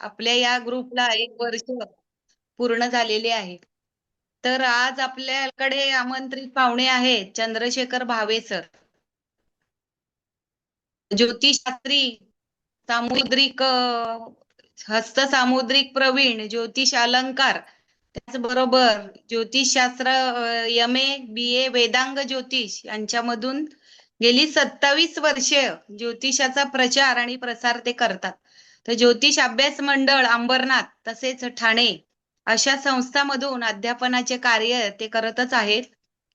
आपल्या या ग्रुपला 1 वर्ष पूर्ण झालेले आहे. तर आज आपल्याकडे आमंत्रित पाहुणे आहेत चंद्रशेखर भावे सर, ज्योतिषशास्त्री, सामुद्रिक हस्त सामुद्रिक प्रवीण, ज्योतिष अलंकार, त्याचबरोबर ज्योतिषशास्त्र MA BA वेदांग ज्योतिष यांच्यामधून गेली 27 वर्षे ज्योतिषाचा प्रचार आणि प्रसार ते करतात. तर ज्योतिष अभ्यास मंडळ अंबरनाथ तसेच ठाणे अशा संस्थांमधून अध्यापनाचे कार्य ते करतच आहेत.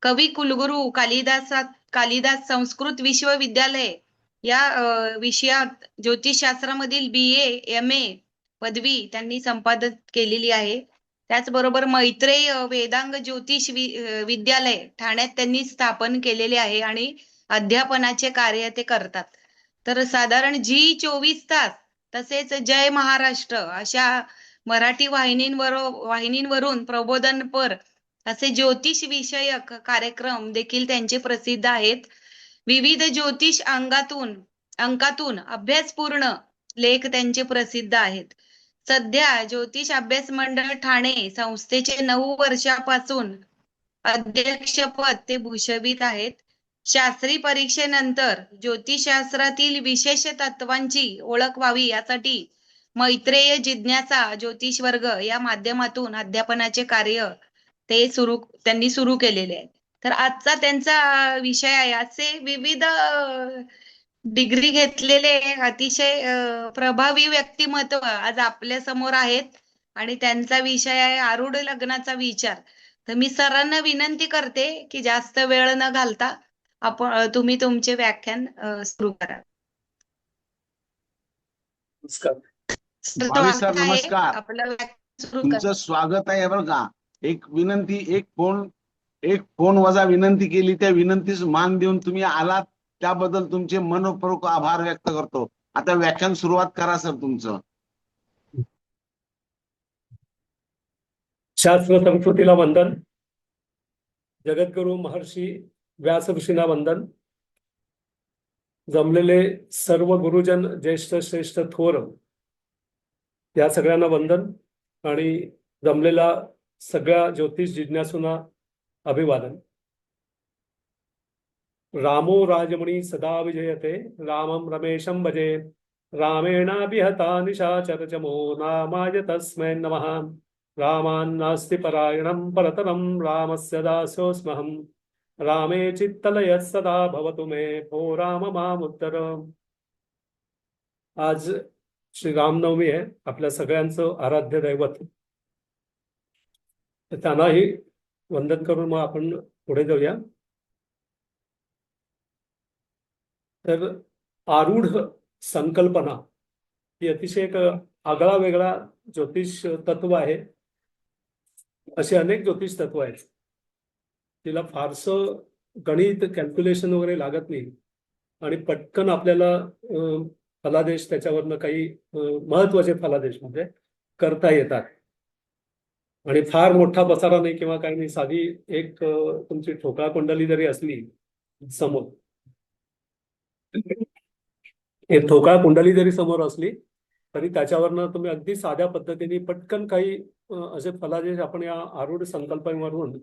कवी कुलगुरू कालिदास संस्कृत विश्वविद्यालय या विषयात ज्योतिषशास्त्रामधील BA MA पदवी त्यांनी संपादित केलेली आहे. त्याचबरोबर मैत्रेय वेदांग ज्योतिष विद्यालय ठाण्यात त्यांनी स्थापन केलेले आहे आणि अध्यापनाचे कार्य ते करतात. तर साधारण G24 तास तसेच जय महाराष्ट्र अशा मराठी वाहिनींवरून प्रबोधनपर असे ज्योतिष विषयक कार्यक्रम देखील त्यांचे प्रसिद्ध आहेत. विविध ज्योतिष अंकातून अभ्यासपूर्ण लेख त्यांचे प्रसिद्ध आहेत. सध्या ज्योतिष अभ्यास मंडळ ठाणे संस्थेचे 9 वर्षापासून अध्यक्षपद ते भूषवित आहेत. शास्त्री परीक्षेनंतर ज्योतिषशास्त्रातील विशेष तत्वांची ओळख व्हावी यासाठी मैत्रेय जिज्ञासा ज्योतिष वर्ग या माध्यमातून अध्यापनाचे कार्य त्यांनी सुरू केलेले आहे. तर आजचा त्यांचा विषय आहे. असे विविध डिग्री घेतलेले अतिशय प्रभावी व्यक्तिमत्व आज आपल्या समोर आहेत आणि त्यांचा विषय आहे आरूढ लग्नाचा विचार. तर मी सरांना विनंती करते की जास्त वेळ न घालता तुम्ही तुमचे व्याख्यान सुरू करा. भावे सर नमस्कार. आपलं व्याख्यान सुरू तुमचं करा. स्वागत आहे. बरं का, एक विनंती, एक फोन वजा विनंती केली, त्या विनंतीस मान देऊन तुम्ही आलात त्याबद्दल तुमचे मनपूर्वक आभार व्यक्त करतो. आता व्याख्यान सुरुवात करा सर तुमचं. शास्त्र संस्कृतीला वंदन. जगद्गुरु महर्षी व्यास ऋषींना वंदन. जमलेले सर्व गुरुजन, ज्येष्ठ श्रेष्ठ थोर, या सगळ्यांना वंदन आणि जमलेला सगळ्या ज्योतिष जिज्ञासूंना अभिवादन. रामो राजमणी सदा विजयते, रामं रमेशं भजे, रामेणाभिहता निशाचरचमो, नामाय तस्मै नमः. रामान्नास्ति परायणं परतरं, रामस्य दासोऽस्म्यहम्. रामे चित्तलयः सदा भवतु मे, भो राम मामुत्तर. आज श्री रामनवमी आहे, आपल्या सगळ्यांचं आराध्य दैवत. त्यांनाही वंदन करून मग आपण पुढे जाऊया. तर आरूढ संकल्पना ही अतिशय एक आगळा वेगळा ज्योतिष तत्व आहे. असे अनेक ज्योतिष तत्व आहेत, तिला फारसं गणित कॅल्क्युलेशन वगैरे लागत नाही आणि पटकन आपल्याला फलादेश त्याच्यावरनं काही महत्वाचे फलादेश म्हणजे करता येतात आणि फार मोठा पसारा नाही किंवा काही नाही. साधी एक तुमची ठोकळा कुंडली जरी असली समोर, एक ठोकळा कुंडली जरी समोर असली तरी त्याच्यावरनं तुम्ही अगदी साध्या पद्धतीने पटकन काही असे फलादेश आपण या आरूढ संकल्पनेवरून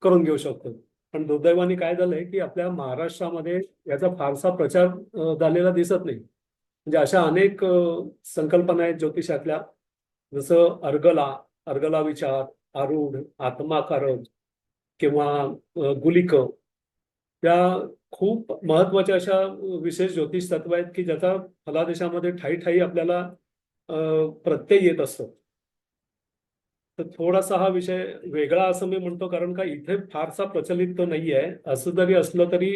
करून घेऊ शकतो. पण दुर्दैवाने काय झालंय की आपल्या महाराष्ट्रामध्ये याचा फारसा प्रचार झालेला दिसत नाही. म्हणजे अशा अनेक संकल्पना आहेत ज्योतिषातल्या, जसं अर्गला विचार, आरूढ, आत्माकारक किंवा गुलिक, त्या खूप महत्वाच्या अशा विशेष ज्योतिष तत्व आहेत की ज्याचा फलादेशामध्ये ठाई आपल्याला प्रत्यय येत असतो. तर थोडासा हा विषय वेगळा असं मी म्हणतो, कारण का इथे फारसा प्रचलित तो नाही आहे. असं जरी असलं तरी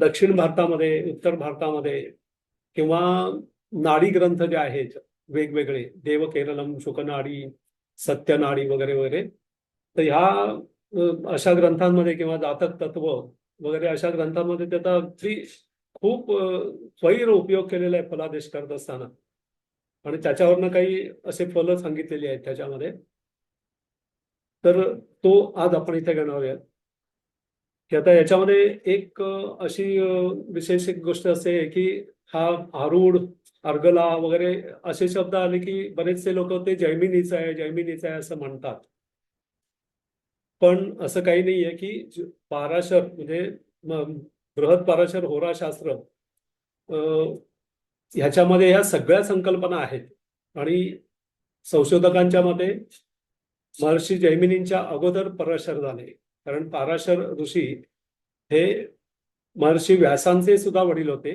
दक्षिण भारतामध्ये, उत्तर भारतामध्ये किंवा नाडी ग्रंथ जे आहेत वेगवेगळे, देवकेरलम, शुकनाडी, सत्यनाडी वगैरे वगैरे, तर ह्या अशा ग्रंथांमध्ये किंवा जातक तत्व वगैरे अशा ग्रंथांमध्ये त्याचा अगदी खूप स्वैर उपयोग केलेला आहे फलादेश करत असताना आणि त्याच्यावरनं काही असे फल सांगितलेली आहेत त्याच्यामध्ये. तर तो आज आपण इथे घेणार आहोत की आता याच्यामध्ये एक अशी विशेष एक गोष्ट असे आहे की हा आरूढ अर्गला वगैरे असे शब्द आले की बरेचसे लोक ते जैमिनीचं आहे जैमिनीचं आहे असं म्हणतात. पण असं काही नाहीये की पाराशर म्हणजे बृहत पाराशर होराशास्त्र ह्याच्यामध्ये ह्या सगळ्या संकल्पना आहेत. आणि संशोधकांच्या मते महर्षी जैमिनींच्या अगोदर पराशर झाले, कारण पाराशर ऋषी हे महर्षी व्यासांचे सुद्धा वडील होते.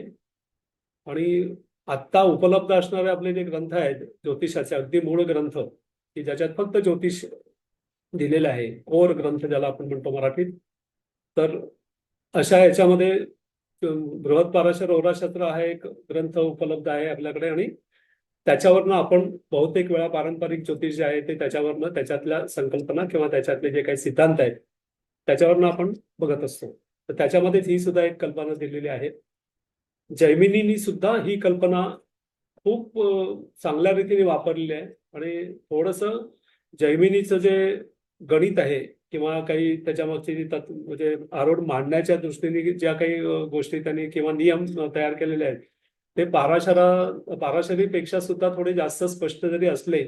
आणि आत्ता उपलब्ध असणारे आपले जे ग्रंथ आहेत ज्योतिषाचे अगदी मूळ ग्रंथ की ज्याच्यात फक्त ज्योतिष दिलेलं आहे, कोर ग्रंथ ज्याला आपण म्हणतो मराठीत, तर अशा याच्यामध्ये बृहत पाराशर होराशास्त्र हा एक ग्रंथ उपलब्ध आहे आपल्याकडे. आणि त्याच्यावरनं आपण बहुतेक वेळा पारंपरिक ज्योतिष जे आहे ते त्याच्यावरनं त्याच्यातल्या संकल्पना किंवा त्याच्यातले जे काही सिद्धांत आहेत त्याच्यावरनं आपण बघत असतो. तर त्याच्यामध्येच ही सुद्धा एक कल्पना दिलेली आहे. जैमिनींनी सुद्धा ही कल्पना खूप चांगल्या रीतीने वापरलेली आहे. आणि थोडंसं जैमिनीचं जे गणित आहे किंवा काही त्याच्यामागची जी म्हणजे आरोड मांडण्याच्या दृष्टीने ज्या काही गोष्टी त्यांनी किंवा नियम तयार केलेले आहेत ते पाराशरीपेक्षा सुद्धा थोडे जास्त स्पष्ट जरी असले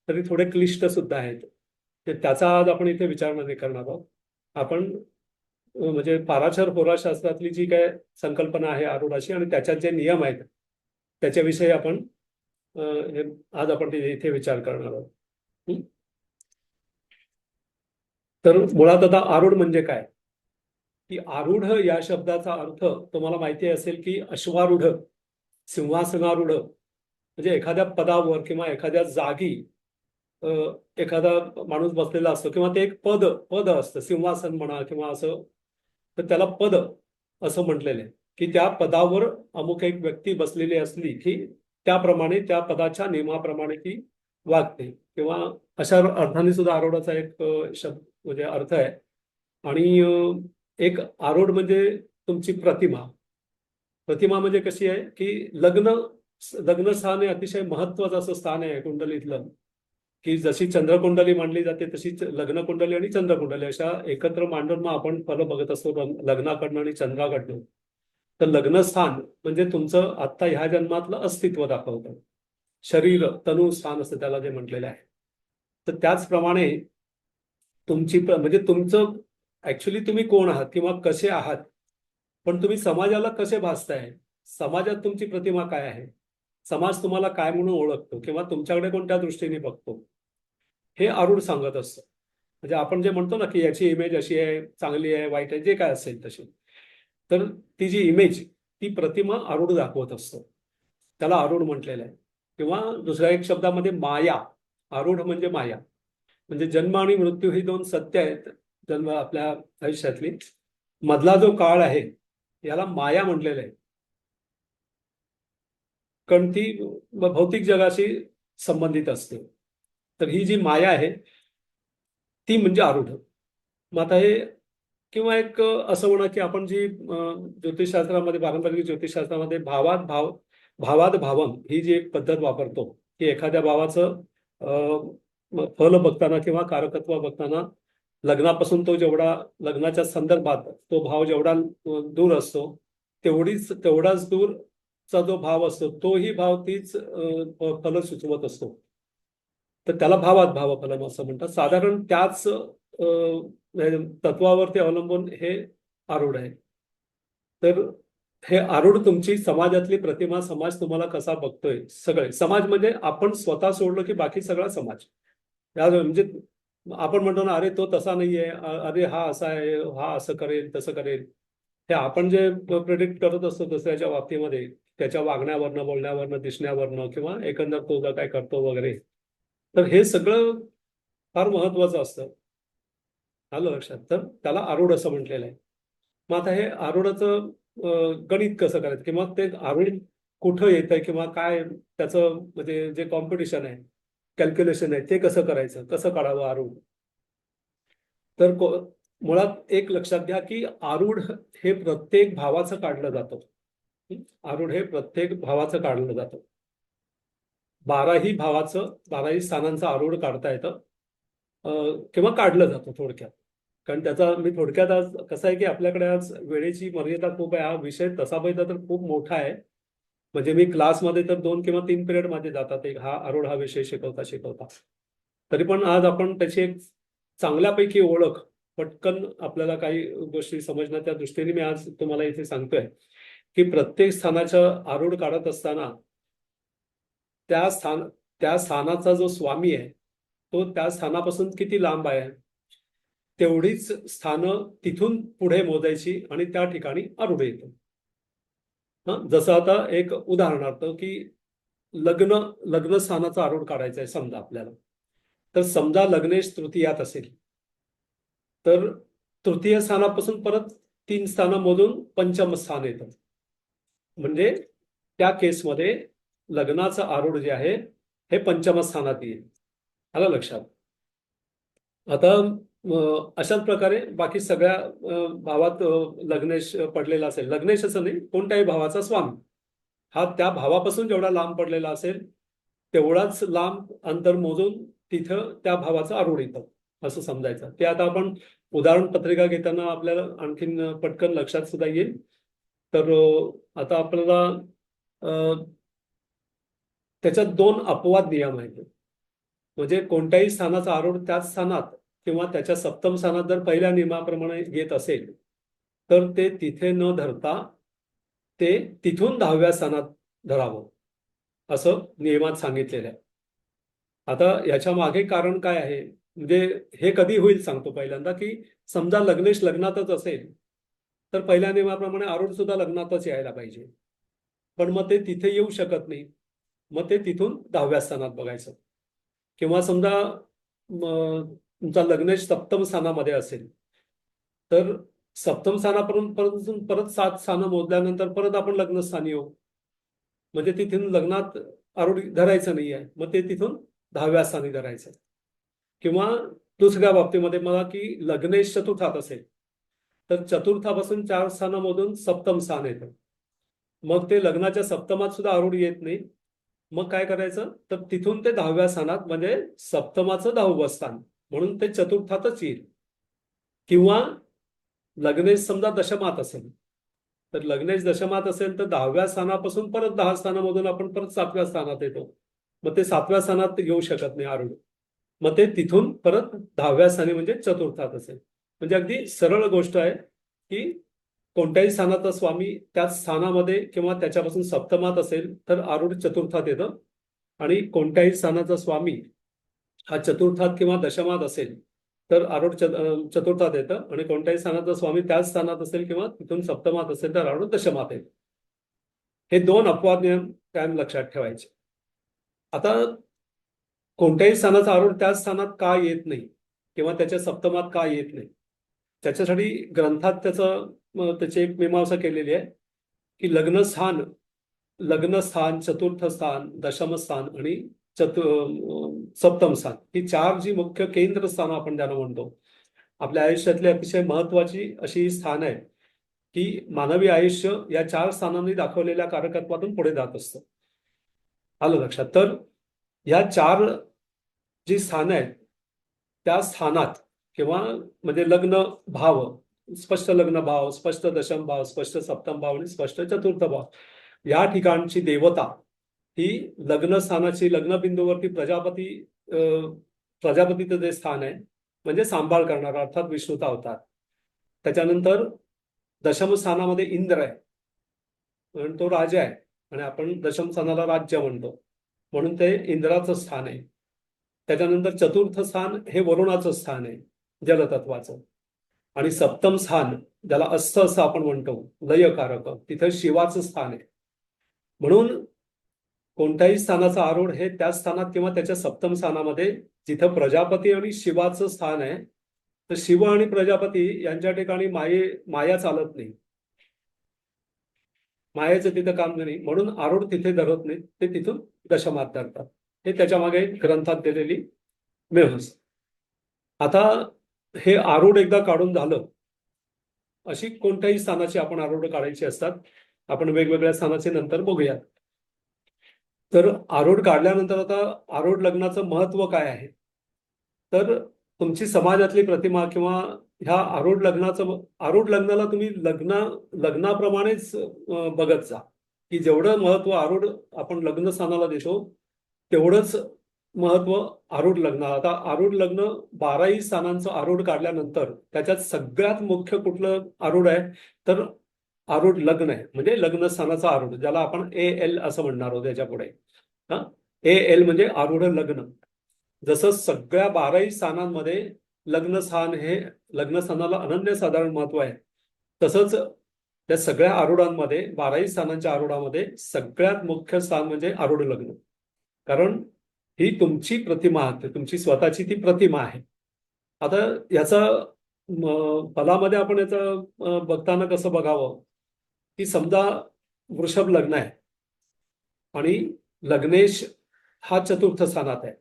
तरी थोडे क्लिष्ट सुद्धा आहेत. ते त्याचा आज आपण इथे विचार नाही करणार आहोत. आपण म्हणजे पाराशर होराशास्त्रातली जी काय संकल्पना आहे आरूढाची आणि त्याच्यात जे नियम आहेत त्याच्याविषयी आपण आज आपण इथे विचार करणार आहोत. तर मुळात आता आरूढ म्हणजे काय, की आरूढ या शब्दाचा अर्थ तुम्हाला माहिती असेल की अश्वारूढ, सिंहासनारूढ, म्हणजे एखाद्या पदावर किंवा एखाद्या जागी एखादा माणूस बसलेला असतो किंवा ते एक पद असतं, सिंहासन म्हणा किंवा असं, तर त्याला पद असं म्हटलेलं आहे की त्या पदावर अमुक एक व्यक्ती बसलेली असली की त्याप्रमाणे त्या पदाच्या नियमाप्रमाणे ती वागते, किंवा अशा अर्थाने सुद्धा आरूढाचा एक शब्द म्हणजे अर्थ आहे. आणि एक आरूढ म्हणजे तुमची प्रतिमा. प्रतिमा म्हणजे कशी आहे की लग्न स्थान हे अतिशय महत्वाचं असं स्थान आहे कुंडलीतलं, की जशी चंद्रकुंडली मांडली जाते तशीच लग्न कुंडली आणि चंद्रकुंडली अशा एकत्र मांडून मग आपण फलं बघत असतो लग्नाकडनं आणि चंद्राकडनं. तर लग्नस्थान म्हणजे तुमचं आत्ता ह्या जन्मातलं अस्तित्व दाखवतं, शरीर तनु स्थान असतं त्याला जे म्हटलेलं आहे. तर त्याचप्रमाणे तुमची म्हणजे तुमचं ऍक्च्युली तुम्ही कोण आहात किंवा कसे आहात, पण तुम्ही समाजाला कसे भासताय, समाजात तुमची प्रतिमा काय आहे, समाज तुम्हाला काय म्हणून ओळखतो किंवा तुमच्याकडे कोणत्या दृष्टीने बघतो, हे आरूढ सांगत असतं. म्हणजे आपण जे म्हणतो ना की याची इमेज अशी आहे, चांगली आहे, वाईट आहे, जे काय असेल तशी, तर ती जी इमेज ती प्रतिमा आरूढ दाखवत असतो, त्याला आरूढ म्हटलेलं आहे. किंवा दुसऱ्या एक शब्दामध्ये माया, आरूढ म्हणजे माया, म्हणजे जन्म आणि मृत्यू ही दोन सत्य आहेत जन्म आपल्या आयुष्यातली, मधला जो काळ आहे याला माया म्हटलेलं आहे, कारण ती भौतिक जगाशी संबंधित असते. तर ही जी माया आहे ती म्हणजे आरूढ. मग आता हे किंवा एक असं म्हणा की आपण जी ज्योतिषशास्त्रामध्ये पारंपरिक ज्योतिषशास्त्रामध्ये भावात भावम ही जी एक पद्धत वापरतो की एखाद्या भावाचं फल बघताना किंवा कारकत्व बघताना लग्नापासून तो जेवढा लग्नाच्या संदर्भात तो भाव जेवढा दूर असतो तेवढाच दूरचा जो भाव असतो तोही भाव तीच फल सुचवत असतो. तर त्याला भावात भावफलम असं म्हणतात. साधारण त्याच तत्वावरती अवलंबून हे आरूढ आहे. तर हे आरूढ तुमची समाजातली प्रतिमा, समाज तुम्हाला कसा बघतोय, सगळे समाज म्हणजे आपण स्वतः सोडलं की बाकी सगळा समाज. म्हणजे आपण म्हणतो ना अरे तो तसा नाहीये, अरे हा असा आहे, हा असं करेल तसं करेल, हे आपण जे प्रेडिक्ट करत असतो दुसऱ्याच्या बाबतीमध्ये त्याच्या वागण्यावरनं, बोलण्यावरनं, दिसण्यावरनं किंवा एकंदर तो काय करतो वगैरे, तर हे सगळं फार महत्वाचं असतं. आलं लक्षात? तर त्याला आरूढ असं म्हटलेलं आहे. मग आता हे आरूढाचं गणित कसं करायचं किंवा ते आरूढ कुठं येत आहे किंवा काय त्याचं म्हणजे जे कॉम्पिटिशन आहे, कॅल्क्युलेशन आहे, ते कसं करायचं, कसं काढावं आरूढ. तर मुळात एक लक्षात घ्या की आरूढ हे प्रत्येक भावाचं काढलं जातं. आरूढ हे प्रत्येक भावाचं काढलं जातं. 12ही स्थानांचं आरूढ काढता येतं किंवा काढलं जातं थोडक्यात. कारण त्याचा मी थोडक्यात आज कसं आहे की आपल्याकडे आज वेळेची मर्यादा खूप आहे, हा विषय तसा बघितला तर खूप मोठा आहे, म्हणजे मी क्लासमध्ये तर 2 किंवा 3 पिरियड माझे जातात एक हा आरूढ हा विषय शिकवता. तरी पण आज आपण त्याची एक चांगल्यापैकी ओळख पटकन आपल्याला काही गोष्टी समजण्याच्या त्या दृष्टीने मी आज तुम्हाला इथे सांगतोय की प्रत्येक स्थानाचं आरूढ काढत असताना त्या स्थानाचा जो स्वामी आहे तो त्या स्थानापासून किती लांब आहे तेवढीच स्थानं तिथून पुढे मोजायची आणि त्या ठिकाणी आरूढ येतं. जसं आता एक उदाहरणार्थ की लग्न स्थानाचा आरूढ काढायचा आहे समजा आपल्याला. तर समजा लग्नेश तृतीयात असेल तर तृतीय स्थानापासून परत 3 स्थानं मोजून पंचम स्थान येतं. म्हणजे त्या केसमध्ये लग्नाचं आरूढ जे आहे हे पंचम स्थानात येईल. आलं लक्षात. आता अशाच प्रकारे बाकी सगळ्या भावात लग्नेश पडलेला असेल. लग्नेश असं नाही, कोणत्याही भावाचा स्वामी हा त्या भावापासून जेवढा लांब पडलेला असेल तेवढाच लांब अंतर मोजून तिथं त्या भावाचं आरूढ येतं असं समजायचं. ते आता आपण उदाहरण पत्रिका घेताना आपल्याला आणखीन पटकन लक्षात सुद्धा येईल. तर आता आपल्याला त्याच्यात 2 अपवाद नियम आहेत. म्हणजे कोणत्याही स्थानाचा आरूढ त्याच स्थानात किंवा त्याच्या सप्तम स्थानात जर पहिल्या नियमाप्रमाणे येत असेल तर ते तिथे न धरता ते तिथून 10व्या स्थानात धरावं असं नियमात सांगितलेलं आहे. आता याच्या मागे कारण काय आहे म्हणजे हे कधी होईल सांगतो पहिल्यांदा की समजा लग्नेश लग्नातच असेल तर पहिल्या नियमाप्रमाणे आरूढ सुद्धा लग्नातच यायला पाहिजे. पण मग ते तिथे येऊ शकत नाही. मग ते तिथून 10व्या स्थानात बघायचं. किंवा समजा तुमचा लग्नेश सप्तम स्थानामध्ये असेल तर सप्तम स्थानापर्यंत परत 7 स्थानं मोजल्यानंतर परत आपण लग्नस्थानी येऊ. म्हणजे तिथून लग्नात आरूढ धरायचं नाही आहे. मग ते तिथून 10व्या स्थानी धरायचं. किंवा दुसऱ्या बाबतीमध्ये मला की लग्नेश चतुर्थात असेल तर चतुर्थापासून 4 स्थानं मोजून सप्तम स्थान येतं. मग ते लग्नाच्या सप्तमात सुद्धा आरूढ येत नाही. मग काय करायचं तर तिथून ते 10व्या स्थानात म्हणजे सप्तमाचं 10वं स्थान म्हणून ते चतुर्थातच येईल. किंवा लग्नेश समजा दशमात असेल तर लग्नेश दशमात असेल तर 10व्या स्थानापासून परत 10 स्थानामधून आपण परत 7व्या स्थानात येतो. मग ते 7व्या स्थानात येऊ शकत नाही आरूढ. मग ते तिथून परत 10व्या स्थानी म्हणजे चतुर्थात असेल. म्हणजे अगदी सरळ गोष्ट आहे की कोणत्याही स्थानाचा स्वामी त्याच स्थानामध्ये किंवा त्याच्यापासून सप्तमात असेल तर आरूढ चतुर्थात येतं. आणि कोणत्याही स्थानाचा स्वामी हा चतुर्थात किंवा दशमात असेल तर आरूढ चतुर्थात येतं. आणि कोणत्याही स्थानाचा स्वामी त्याच स्थानात असेल किंवा तिथून सप्तमात असेल तर आरूढ दशमात येतं. हे 2 अपवाद नियम कायम लक्षात ठेवायचे. आता कोणत्याही स्थानाचा आरूढ त्याच स्थानात का येत नाही किंवा त्याच्या सप्तमात का येत नाही त्याच्यासाठी ग्रंथात त्याची एक मीमांसा केलेली आहे की लग्नस्थान चतुर्थ स्थान दशम स्थान आणि सप्तम स्थान ही 4 जी मुख्य केंद्रस्थानं आपण त्यांना म्हणतो. आपल्या आयुष्यातली अतिशय महत्वाची अशी स्थान आहे की मानवी आयुष्य या 4 स्थानांनी दाखवलेल्या कारकत्वातून पुढे जात असतं. आलं लक्षात. तर या 4 जी स्थानं आहेत त्या स्थानात किंवा म्हणजे लग्न भाव स्पष्ट लग्न भाव स्पष्ट दशम भाव स्पष्ट सप्तम भाव आणि स्पष्ट चतुर्थ भाव या ठिकाणची देवता ही लग्न स्थानाची लग्नबिंदूवरती प्रजापतीचं जे स्थान आहे म्हणजे सांभाळ करणारा अर्थात विष्णूचा अवतार. त्याच्यानंतर दशम स्थानामध्ये इंद्र आहे म्हणून तो राजा आहे आणि आपण दशम स्थानाला राज्य म्हणतो म्हणून ते इंद्राचं स्थान आहे. त्याच्यानंतर चतुर्थ स्थान हे वरुणाचं स्थान आहे जलतत्वाचं. आणि सप्तम स्थान ज्याला अस्थ असं आपण म्हणतो लयकारक तिथे शिवाचं स्थान आहे. म्हणून कोणत्याही स्थानाचा आरूढ हे त्या स्थानात किंवा त्याच्या सप्तम स्थानामध्ये जिथं प्रजापती आणि शिवाचं स्थान आहे तर शिव आणि प्रजापती यांच्या ठिकाणी माया चालत नाही. मायेचं तिथं काम नाही म्हणून आरूढ तिथे धरत नाही. ते तिथून दशमात धरतात. हे त्याच्या मागे ग्रंथात दिलेली मेहस. आता हे आरूढ एकदा काढून झालं अशी कोणत्याही स्थानाची आपण आरूढ काढायची असतात. आपण वेगवेगळ्या स्थानाचे नंतर बघूयात. तर आरूढ काढल्यानंतर आता आरूढ लग्नाचं महत्व काय आहे तर तुमची समाजातली प्रतिमा किंवा ह्या आरूढ लग्नाला तुम्ही लग्नाप्रमाणेच बघत जा. की जेवढं महत्व आरूढ आपण लग्न स्थानाला देतो तेवढंच महत्व आरूढ लग्नाला. आता आरूढ लग्न 12ही स्थानांचं आरूढ काढल्यानंतर त्याच्यात सगळ्यात मुख्य कुठलं आरूढ आहे तर आरूढ लग्न आहे, म्हणजे लग्न स्थानाचा आरूढ, ज्याला आपण AL असं म्हणणार आहोत याच्या पुढे. हा, AL म्हणजे आरूढ लग्न. जसं सगळ्या 12ही स्थानांमध्ये लग्न स्थान हे लग्न स्थानाला अनन्यसाधारण महत्व आहे, तसंच त्या सगळ्या आरूढांमध्ये 12ही स्थानांच्या आरूढामध्ये सगळ्यात मुख्य स्थान म्हणजे आरूढ लग्न. कारण ही तुमची प्रतिमा आहे, तुमची स्वतःची ती प्रतिमा आहे. आता याचा फलामध्ये आपण याचं बघताना कसं बघावं की समजा वृषभ लग्न आहे आणि लग्नेश हा चतुर्थ स्थानात आहे.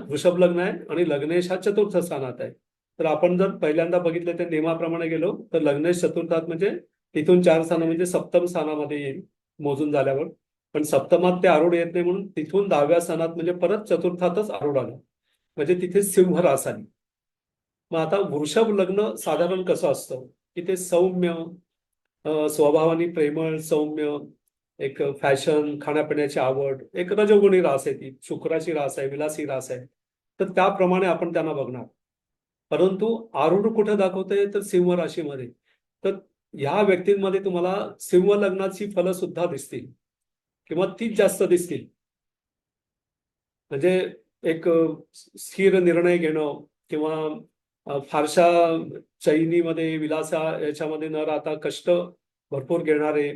वृषभ लग्न आहे आणि लग्नेश हा चतुर्थ स्थानात आहे. तर आपण जर पहिल्यांदा बघितलं त्या नियमाप्रमाणे गेलो तर लग्नेश चतुर्थात म्हणजे तिथून 4 स्थानं म्हणजे सप्तम स्थानामध्ये येईल मोजून झाल्यावर. पण सप्तमात ते आरूढ येत नाही म्हणून तिथून 10व्या स्थानात म्हणजे परत चतुर्थातच आरूढ आलं, म्हणजे तिथे सिंह रास आली. मग आता वृषभ लग्न साधारण कसं असतं की ते सौम्य, स्वभावाने प्रेमळ, सौम्य, एक फॅशन, खाण्यापिण्याची आवड, एक रजोगुणी रास आहे, ती शुक्राची रास आहे, विलासी रास आहे. तर त्याप्रमाणे आपण त्यांना बघणार. परंतु आरूढ कुठं दाखवतंय तर सिंह राशीमध्ये. तर या व्यक्तींमध्ये तुम्हाला सिंह लग्नाची फलं सुद्धा दिसतील किंवा तीच जास्त दिसतील. म्हणजे एक स्थिर निर्णय घेणं किंवा फारशा चैनीमध्ये, विलासा याच्यामध्ये न राहता कष्ट भरपूर घेणारे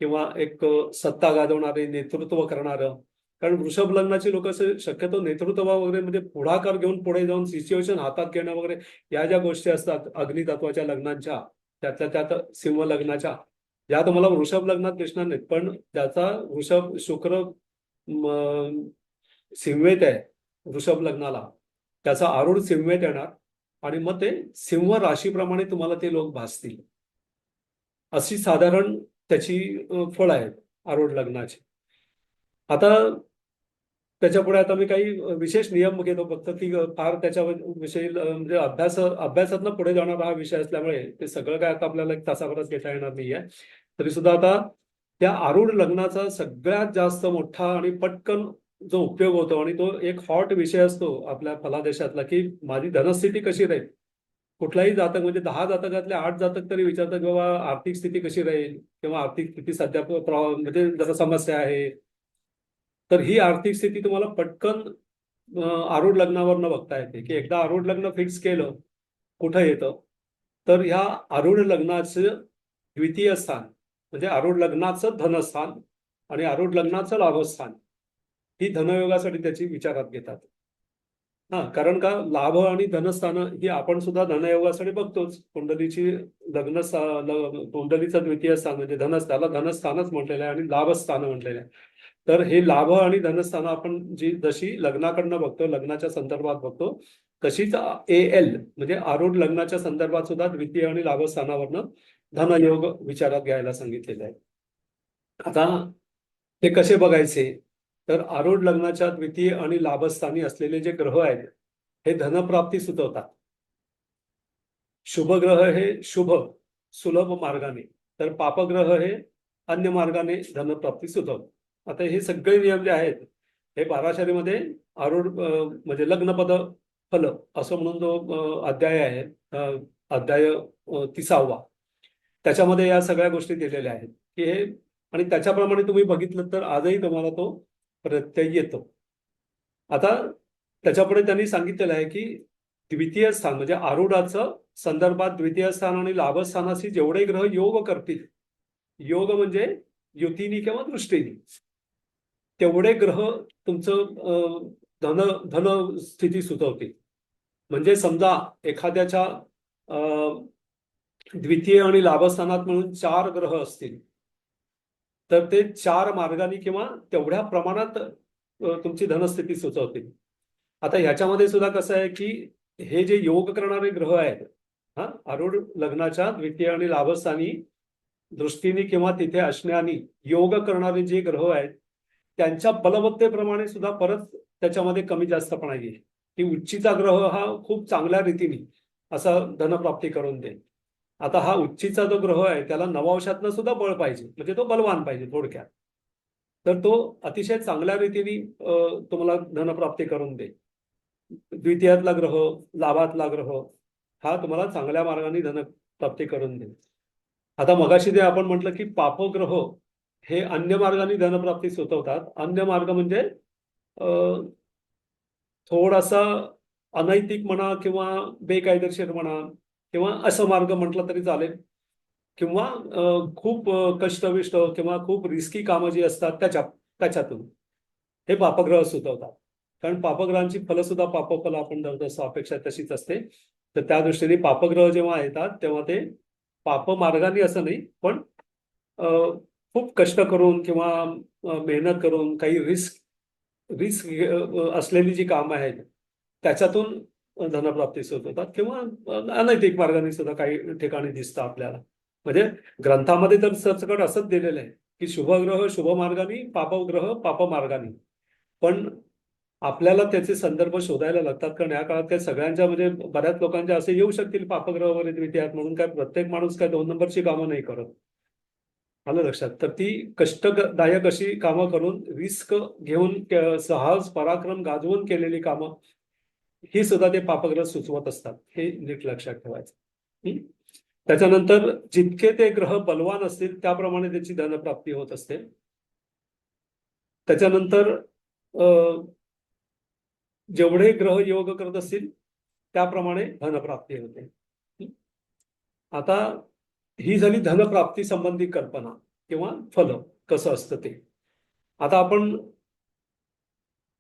किंवा एक सत्ता गाजवणारे, नेतृत्व करणारं. कारण वृषभ लग्नाची लोक शक्यतो नेतृत्व वगैरे म्हणजे पुढाकार घेऊन पुढे जाऊन सिच्युएशन हातात घेणं वगैरे या ज्या गोष्टी असतात अग्नितत्वाच्या लग्नांच्या, त्यातल्या त्यात सिंह लग्नाच्या, या तुम्हाला वृषभ लग्नात दिसणार नाहीत. पण ज्याचा वृषभ शुक्र सिंहवेत आहे वृषभ लग्नाला, त्याचा आरूढ सिंहवेत येणार आणि मग ते सिंह राशीप्रमाणे तुम्हाला ते लोक भासतील. अशी साधारण त्याची फळ आहेत आरूढ लग्नाची. आता त्याच्यापुढे आता मी काही विशेष नियम घेतो फक्त, की फार त्याच्याविषयी म्हणजे अभ्यासातनं पुढे जाणारा हा विषय असल्यामुळे ते सगळं काय आता आपल्याला 1 तासाभरात घेता येणार नाहीये. तरी सुद्धा आता त्या आरूढ लग्नाचा सगळ्यात जास्त मोठा आणि पटकन जो उपयोग होतो आणि तो एक हॉट विषय असतो आपल्या फलादेशातला, की माझी धनस्थिती कशी राहील. कुठलाही जातक म्हणजे 10 जातकातले 8 जातक तरी विचारतात की बाबा आर्थिक स्थिती कशी राहील किंवा आर्थिक स्थिती सध्या म्हणजे जसं समस्या आहे. तर ही आर्थिक स्थिती तुम्हाला पटकन आरूढ लग्नावर न बघता येते, की एकदा आरूढ लग्न फिक्स केलं कुठं येतं तर ह्या आरूढ लग्नाचं द्वितीय स्थान म्हणजे आरूढ लग्नाचं धनस्थान आणि आरूढ लग्नाचं लाभस्थान ही धनयोगासाठी त्याची विचारात घेतात. कारण का लाभ आणि धनस्थान ही आपण सुद्धा धनयोगासाठी बघतोच. कुंडलीची कुंडलीचं द्वितीय स्थान म्हणजे धनस्थानाला धनस्थानच म्हटलेलं आहे आणि लाभस्थान म्हटलेलं आहे. तर हे लाभ आणि धनस्थान आपण जशी लग्नाकडनं बघतो, लग्नाच्या संदर्भात बघतो, तशीच AL म्हणजे आरूढ लग्नाच्या संदर्भात सुद्धा द्वितीय आणि लाभस्थानावरनं धनयोग विचारात घ्यायला सांगितलेलं आहे. आता ते कसे बघायचे तर आरूढ लग्नाच्या द्वितीय आणि लाभस्थानी असलेले जे ग्रह आहेत हे धनप्राप्ती सुचवतात. शुभ ग्रह हे शुभ सुलभ मार्गाने, तर पापग्रह हे अन्य मार्गाने धनप्राप्ती सुचवतात. आता हे सगळे नियम जे आहेत हे पाराशरीमध्ये आरूढ म्हणजे लग्नपद फल असं म्हणून जो अध्याय आहे, अध्याय 30वा, त्याच्यामध्ये या सगळ्या गोष्टी दिलेल्या आहेत की हे, आणि त्याच्याप्रमाणे तुम्ही बघितलं तर आजही तुम्हाला तो प्रत्यय येतो. आता त्याच्यापुढे त्यांनी सांगितलेलं आहे की द्वितीय स्थान म्हणजे आरूढाचं संदर्भात द्वितीय स्थान आणि लाभस्थानाशी जेवढे ग्रह योग करतील, योग म्हणजे युतीनी किंवा दृष्टीनी, तेवढे ग्रह तुमचं धन स्थिती सुचवतील. म्हणजे समजा एखाद्याच्या द्वितीय आणि लाभस्थानात म्हणून 4 ग्रह असतील तर ते 4 मार्गाने किंवा तेवढ्या प्रमाणात तुमची धनस्थिती सुचवतील. आता ह्याच्यामध्ये सुद्धा कसं आहे की हे जे योग करणारे ग्रह आहेत आरूढ लग्नाच्या द्वितीय आणि लाभस्थानी दृष्टीने किंवा तिथे असण्याने योग करणारे जे ग्रह आहेत त्यांच्या बलवत्तेप्रमाणे सुद्धा परत त्याच्यामध्ये कमी जास्तपणा येईल, की उच्चीचा ग्रह हा खूप चांगल्या रीतीने असा धनप्राप्ती करून देईल आता हा उच्चीचा जो ग्रह आहे त्याला नवांशातनं सुद्धा बळ पाहिजे, म्हणजे तो बलवान पाहिजे थोडक्यात. तर तो अतिशय चांगल्या रीतीने तुम्हाला धनप्राप्ती करून देईल. द्वितीयातला ग्रह, लाभातला ग्रह हा तुम्हाला चांगल्या मार्गाने धनप्राप्ती करून देईल. आता मगाशी जे आपण म्हटलं की पापग्रह हे अन्य मार्गाने धनप्राप्ती सुचवतात. अन्य मार्ग म्हणजे थोडासा अनैतिक म्हणा किंवा बेकायदेशीर म्हणा किंवा असं मार्ग म्हटलं तरी चालेल, किंवा खूप कष्टविष्ट किंवा खूप रिस्की कामं जी असतात त्याच्यातून हे पापग्रह सुचवतात. कारण पापग्रहांची फलं सुद्धा पापफल आपण धरतो, अपेक्षा तशीच असते. तर त्या दृष्टीने पापग्रह जेव्हा येतात तेव्हा ते पाप मार्गाने असं नाही, पण खूप कष्ट करून किंवा मेहनत करून काही रिस्क असलेली जी कामं आहेत त्याच्यातून धनप्राप्ती सुचवतात, किंवा अनैतिक मार्गाने सुद्धा काही ठिकाणी दिसतं आपल्याला. म्हणजे ग्रंथामध्ये तर सरसकट असंच दिलेलं आहे की शुभग्रह शुभ मार्गाने, पापग्रह पाप मार्गाने. पण आपल्याला त्याचे संदर्भ शोधायला लागतात, कारण या काळात काय सगळ्यांच्या म्हणजे बऱ्याच लोकांच्या असे येऊ शकतील पापग्रह वगैरे द्वितीयात, म्हणून काय प्रत्येक माणूस काय 2 नंबरची कामं नाही करत. आलं लक्षात? तर ती कष्टदायक अशी कामं करून रिस्क घेऊन साहस पराक्रम गाजवून केलेली कामं ही सुद्धा ते पापग्रह सुचवत असतात, हे नीट लक्षात ठेवायचं. त्याच्यानंतर जितके ते ग्रह बलवान असतील त्याप्रमाणे त्याची धनप्राप्ती होत असते. त्याच्यानंतर जेवढे ग्रह योग करत असतील त्याप्रमाणे धनप्राप्ती होते. आता ही झाली धनप्राप्ती संबंधी कल्पना किंवा फल कसं असतं ते. आता आपण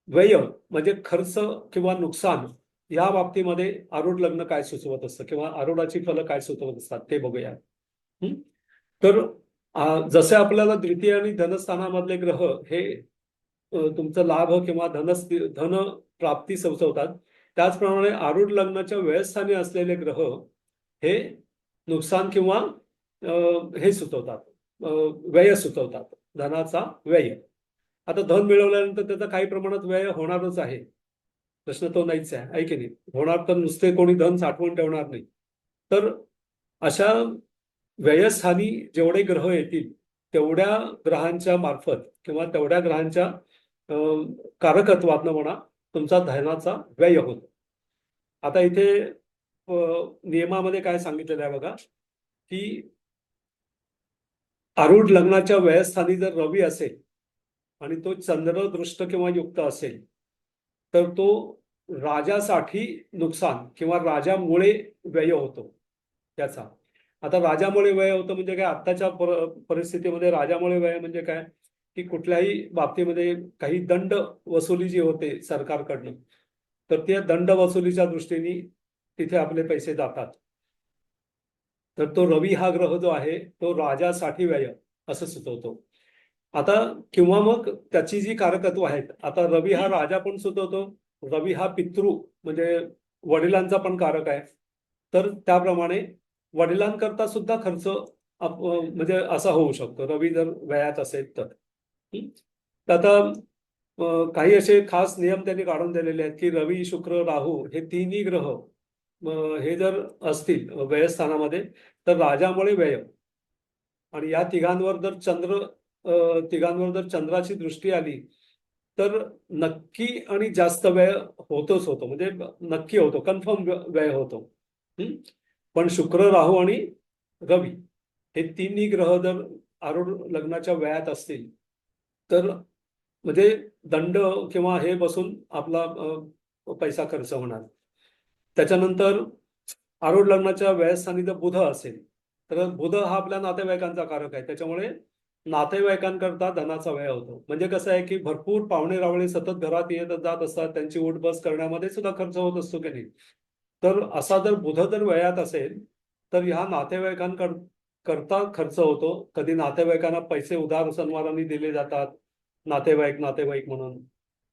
व्यय म्हणजे खर्च किंवा नुकसान या बाबतीमध्ये आरूढ लग्न काय सुचवत असतं किंवा आरूढाची फलं काय सुचवत असतात ते बघूया. तर जसे आपल्याला द्वितीय आणि धनस्थानामधले ग्रह हे तुमचं लाभ किंवा धन प्राप्ती सुचवतात, त्याचप्रमाणे आरूढ लग्नाच्या व्ययस्थानी असलेले ग्रह हे नुकसान किंवा हे सुचवतात, व्यय सुचवतात, धनाचा व्यय. आता धन मिळवल्यानंतर त्याचा काही प्रमाणात व्यय होणारच आहे, प्रश्न तो नाहीच आहे की नाही. होणार, तर नुसते कोणी धन साठवून ठेवणार नाही. तर अशा व्ययस्थानी जेवढे ग्रह येतील तेवढ्या ग्रहांच्या मार्फत किंवा तेवढ्या ग्रहांच्या कारकत्वातनं म्हणा तुमचा धनाचा व्यय होतो. आता इथे नियमामध्ये काय सांगितलेलं आहे बघा, की आरूढ लग्नाच्या व्ययस्थानी जर रवी असेल आणि तो चंद्रदृष्ट किंवा युक्त असेल तर तो राजासाठी नुकसान किंवा राजामुळे व्यय होतो त्याचा. आता राजामुळे व्यय होतं म्हणजे काय, आत्ताच्या परिस्थितीमध्ये राजामुळे व्यय म्हणजे काय की कुठल्याही बाबतीमध्ये काही दंड वसुली जी होते सरकारकडनं, तर त्या दंड वसुलीच्या दृष्टीने तिथे आपले पैसे जातात. तर तो रवी हा ग्रह जो आहे तो राजासाठी व्यय असं सुचवतो. आता किंवा मग त्याची जी कारकत्व आहेत, आता रवी हा राजा पण सुचवतो, रवी हा पितृ म्हणजे वडिलांचा पण कारक आहे. तर त्याप्रमाणे वडिलांकरता सुद्धा खर्च म्हणजे असा होऊ शकतो रवी जर व्ययात असेल तर. आता काही असे खास नियम त्यांनी काढून दिलेले आहेत की रवी शुक्र राहू हे तिन्ही ग्रह हे जर असतील व्ययस्थानामध्ये तर राजामुळे व्यय, आणि या तिघांवर जर चंद्राची दृष्टी आली तर नक्की आणि जास्त व्यय होतोच होतो, म्हणजे नक्की होतो, कन्फर्म व्यय होतो. पण शुक्र राहू आणि रवी हे तिन्ही ग्रह जर आरूढ लग्नाच्या व्ययात असतील तर म्हणजे दंड किंवा हे बसून आपला पैसा खर्च होणार. त्याच्यानंतर आरूढ लग्नाच्या व्ययस्थानी जर बुध असेल तर बुध हा आपल्या नातेवाईकांचा कारक आहे, त्याच्यामुळे नातेवाईकांकरता धनाचा व्यय होतो. म्हणजे कसं आहे की भरपूर पाहुणे रावळे सतत घरात येत जात असतात, त्यांची उठ बस करण्यामध्ये सुद्धा खर्च होत असतो की नाही. तर असा जर बुध जर व्ययात असेल तर ह्या नातेवाईकांकरता खर्च होतो. कधी नातेवाईकांना पैसे उधार सणवारांनी दिले जातात, नातेवाईक म्हणून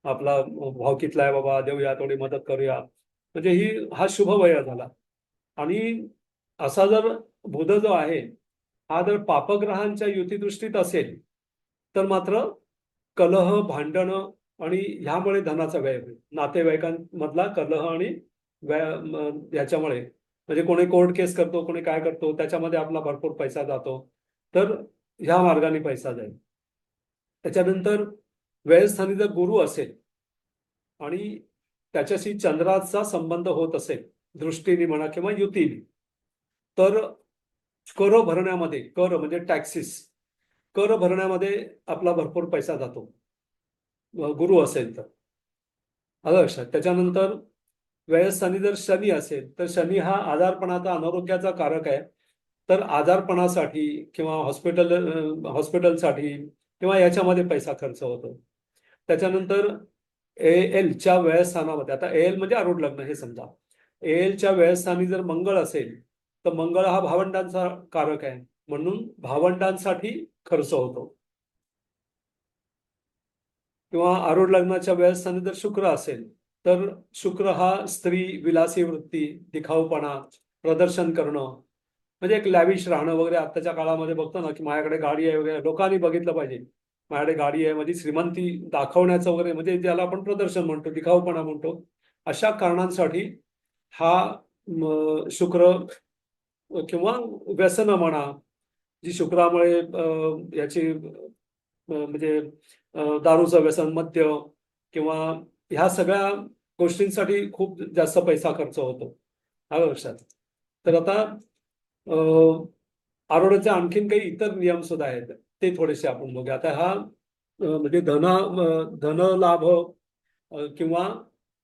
आपला भावकीतला आहे बाबा, देऊया थोडी मदत करूया, म्हणजे हा शुभ व्यय झाला. आणि असा जर बुध जो आहे हा जर पापग्रहांच्या युतीदृष्टीत असेल तर मात्र कलह, भांडणं आणि ह्यामुळे धनाचा व्यय होईल. नातेवाईकांमधला कलह आणि याच्यामुळे म्हणजे कोणी कोर्ट केस करतो, कोणी काय करतो, त्याच्यामध्ये आपला भरपूर पैसा जातो. तर ह्या मार्गाने पैसा जाईल. त्याच्यानंतर व्ययस्थानी जर गुरु असेल आणि त्याच्याशी चंद्राचा संबंध होत असेल दृष्टीने म्हणा किंवा युतीने, तर कर भरण्यामध्ये, कर म्हणजे टॅक्सिस, कर भरण्यामध्ये आपला भरपूर पैसा जातो गुरु असेल तर. आलं लक्षात. त्याच्यानंतर व्ययस्थानी जर शनी असेल तर शनी हा आजारपणाचा, अनारोग्याचा कारक आहे. तर आजारपणासाठी किंवा हॉस्पिटलसाठी किंवा याच्यामध्ये पैसा खर्च होतो. त्याच्यानंतर एलच्या व्ययस्थानामध्ये, आता एल म्हणजे आरूढ लग्न हे समजा, एलच्या व्ययस्थानी जर मंगळ असेल तर मंगळ हा भावंडांचा कारक आहे, म्हणून भावंडांसाठी खर्च होतो. किंवा आरूढ लग्नाच्या व्ययस्थानी जर शुक्र असेल तर शुक्र हा स्त्री, विलासी वृत्ती, दिखाऊपणा, प्रदर्शन करणं, म्हणजे एक लॅविश राहणं वगैरे. आताच्या काळामध्ये बघतो ना की माझ्याकडे गाडी आहे वगैरे, लोकांनी बघितलं पाहिजे माझ्याकडे गाडी आहे, म्हणजे श्रीमंती दाखवण्याचं वगैरे, म्हणजे ज्याला आपण प्रदर्शन म्हणतो, दिखाऊपणा म्हणतो, अशा कारणांसाठी हा शुक्र किंवा व्यसनं म्हणा, जी शुक्रामुळे याची म्हणजे दारूचं व्यसन, मद्य किंवा ह्या सगळ्या गोष्टींसाठी खूप जास्त पैसा खर्च होतो. आलं लक्षात. तर आता आरोग्याचे आणखीन काही इतर नियम सुद्धा आहेत, ते थोडेसे आपण बघूया. आता हा म्हणजे धन लाभ किंवा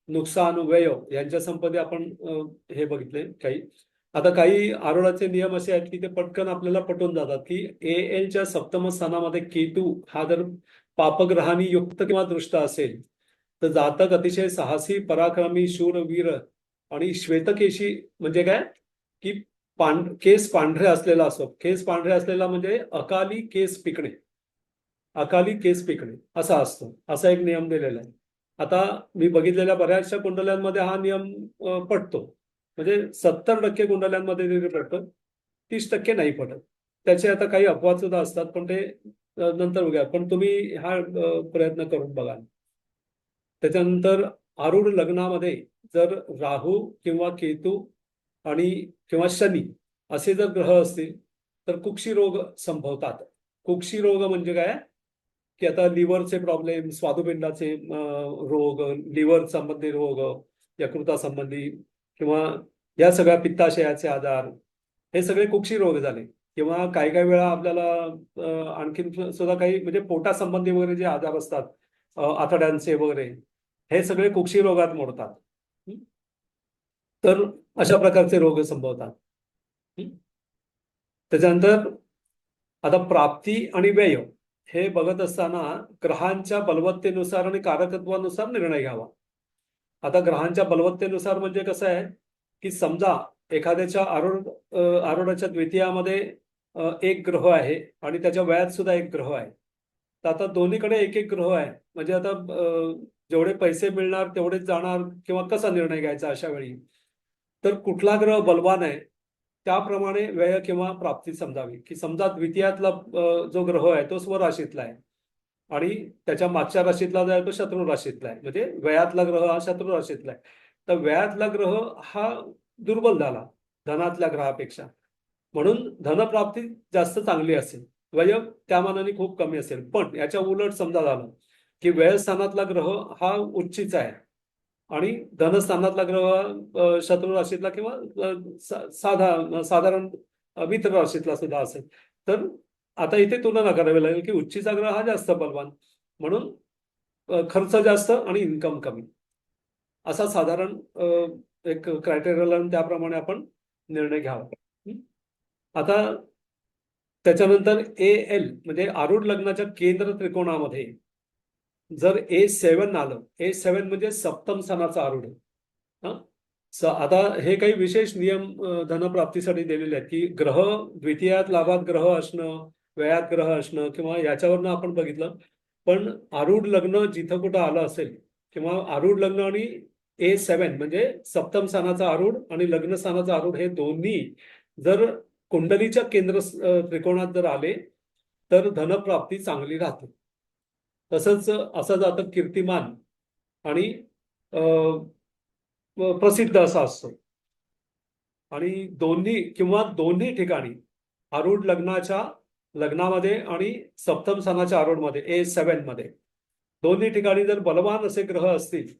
नुकसान, व्यय यांच्या संपत्ती आपण हे बघितले काही. आता काही आरोग्याचे नियम असे आहेत की ते पटकन आपल्याला पटून जातात, की एलच्या सप्तम स्थानामध्ये केतू हा जर पापग्रहांनी युक्त किंवा दृष्ट असेल तर जातक अतिशय साहसी, पराक्रमी, शूर, वीर आणि श्वेतकेशी, म्हणजे काय की केस पांढरे असलेला असो. केस पांढरे असलेला म्हणजे अकाली केस पिकणे, अकाली केस पिकणे असा असतो, असा एक नियम दिलेला आहे. आता मी बघितलेल्या बऱ्याचशा कुंडल्यांमध्ये हा नियम पटतो, म्हणजे 70% कुंडल्यांमध्ये ते पटतं, 30% नाही पटत. त्याचे आता काही अपवाद सुद्धा असतात, पण ते नंतर बघूया. पण तुम्ही हा प्रयत्न करून बघा. त्याच्यानंतर आरूढ लग्नामध्ये जर राहू किंवा केतू आणि किंवा शनी असे जर ग्रह असतील तर कुक्षी रोग संभवतात. कुक्षी रोग म्हणजे काय की आता लिव्हरचे प्रॉब्लेम, स्वादुपिंडाचे रोग, लिव्हर संबंधी रोग, यकृतासंबंधी किंवा या सगळ्या पित्ताशयाचे आजार, हे सगळे कुक्षी रोग झाले. किंवा काही काही वेळा आपल्याला आणखीन सुद्धा काही म्हणजे पोटासंबंधी वगैरे जे आजार असतात, आतड्यांचे वगैरे, हे सगळे कुक्षी रोगात मोडतात. तर अशा प्रकारचे रोग संभवतात. त्याच्यानंतर आता प्राप्ती आणि व्यय हे बघत असताना ग्रहांच्या बलवत्तेनुसार आणि कारकत्वानुसार निर्णय घ्यावा. आता ग्रहांच्या बलवत्तेनुसार म्हणजे कसं आहे की समजा एखाद्याच्या आरूढाच्या द्वितीयामध्ये एक ग्रह आहे आणि त्याच्या व्ययात सुद्धा एक ग्रह आहे. तर आता दोन्हीकडे एक एक ग्रह आहे, म्हणजे आता जेवढे पैसे मिळणार तेवढेच जाणार किंवा कसा निर्णय घ्यायचा अशा वेळी. तर कुठला ग्रह बलवान आहे त्याप्रमाणे व्यय किंवा प्राप्ती समजावी. की समजा द्वितीयातला जो ग्रह आहे तो स्वराशीतला आहे आणि त्याच्या मागच्या राशीतला जो आहे तो शत्रू राशीतला आहे, म्हणजे व्ययातला ग्रह हा शत्रू राशीतला आहे. तर व्ययातला ग्रह हा दुर्बल झाला धनातल्या ग्रहापेक्षा, म्हणून धनप्राप्ती जास्त चांगली असेल, व्यय त्या मानाने खूप कमी असेल. पण याच्या उलट समजा झालं की व्ययस्थानातला ग्रह हा उच्चीचा आहे आणि धनस्थानातला ग्रह शत्रू राशीतला किंवा साधारण मित्र राशीतला सुद्धा असेल, तर आता इथे तुलना करावी लागेल की उच्चीचा ग्रह हा जास्त बलवान, म्हणून खर्च जास्त आणि इन्कम कमी, असा साधारण एक क्रायटेरिया, त्याप्रमाणे आपण निर्णय घ्यावा. आता त्याच्यानंतर एल म्हणजे आरूढ लग्नाच्या केंद्र त्रिकोणामध्ये जर A7 आलं, A7 म्हणजे सप्तम स्थानाचा आरूढ. आता हे काही विशेष नियम धनप्राप्तीसाठी दिलेले आहेत की ग्रह द्वितीयात लाभात ग्रह असणं, व्ययात ग्रह असणं किंवा याच्यावरनं आपण बघितलं. पण आरूढ लग्न जिथं कुठं आलं असेल किंवा आरूढ लग्न आणि A7 म्हणजे सप्तम स्थानाचा आरूढ आणि लग्न स्थानाचा आरूढ, हे दोन्ही जर कुंडलीच्या केंद्र त्रिकोणात जर आले तर धनप्राप्ती चांगली राहते. तसंच असं जातं कीर्तिमान आणि प्रसिद्ध असा असतो. आणि दोन्ही ठिकाणी आरूढ लग्नामध्ये आणि सप्तम स्थानाच्या आरूढमध्ये A7 मध्ये दोन्ही ठिकाणी जर बलवान असे ग्रह असतील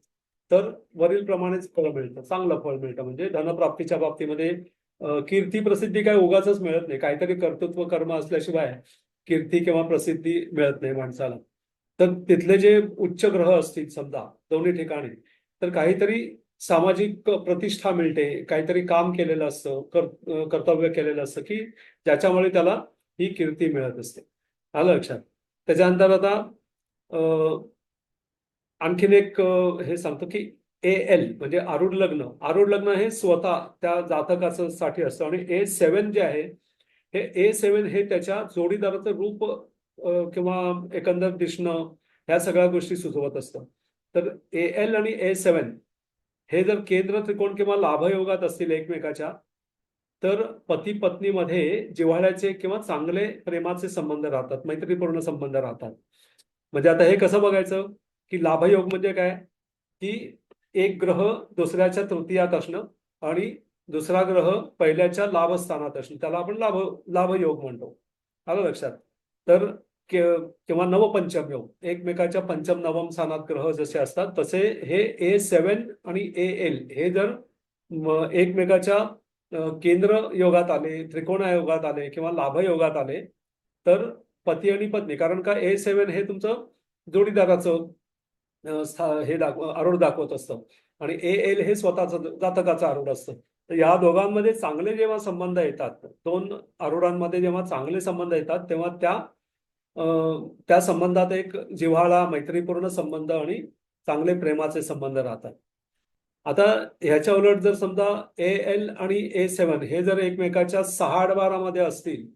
तर वरील प्रमाणेच फळ मिळतं, चांगलं फळ मिळतं. म्हणजे धनप्राप्तीच्या बाबतीमध्ये कीर्ती प्रसिद्धी काय उगाचच मिळत नाही, काहीतरी कर्तृत्व कर्म असल्याशिवाय कीर्ती किंवा प्रसिद्धी मिळत नाही माणसाला. तर तिथले जे उच्च ग्रह असतील समजा दोन्ही ठिकाणी, तर काहीतरी सामाजिक प्रतिष्ठा मिळते, काहीतरी काम केलेलं असतं, कर्तव्य केलेलं असतं की ज्याच्यामुळे त्याला ही कीर्ती मिळत असते. आलं लक्षात? त्याच्यानंतर आता आणखीन एक हे सांगतो की AL म्हणजे आरूढ लग्न हे स्वतः त्या जातकाचं साठी असतं. आणि A7 जे आहे हे A7 हे त्याच्या जोडीदाराचं रूप किंवा एकंदर दिसणं ह्या सगळ्या गोष्टी सुचवत असतं. तर AL आणि A7 हे जर केंद्र त्रिकोण किंवा लाभयोगात असतील एकमेकाच्या, तर पती पत्नीमध्ये जिव्हाळ्याचे किंवा चांगले प्रेमाचे संबंध राहतात, मैत्रीपूर्ण संबंध राहतात. म्हणजे आता हे कसं बघायचं की लाभयोग म्हणजे काय, की एक ग्रह दुसऱ्याच्या तृतीयात असणं आणि दुसरा ग्रह पहिल्याच्या लाभस्थानात असणं, त्याला आपण लाभयोग म्हणतो. आलं लक्षात? तर किंवा नवपंचम योग, एकमेकाच्या पंचम नवम स्थानात ग्रह जसे असतात तसे हे A7 आणि AL हे जर एकमेकाच्या केंद्र योगात आले, त्रिकोणा योगात आले किंवा लाभ योगात आले तर पती आणि पत्नी, कारण का A7 हे तुमचं जोडीदाराचं हे आरूढ दाखवत असतं आणि AL हे स्वतःचं जातकाचं आरूढ असतं. तर या दोघांमध्ये चांगले जेव्हा संबंध येतात, दोन आरूढांमध्ये जेव्हा चांगले संबंध येतात तेव्हा त्या संबंधात एक जिव्हाळा, मैत्रीपूर्ण संबंध आणि चांगले प्रेमाचे संबंध राहतात. आता ह्याच्या उलट जर समजा AL आणि A7 हे जर एकमेकाच्या 6 असतील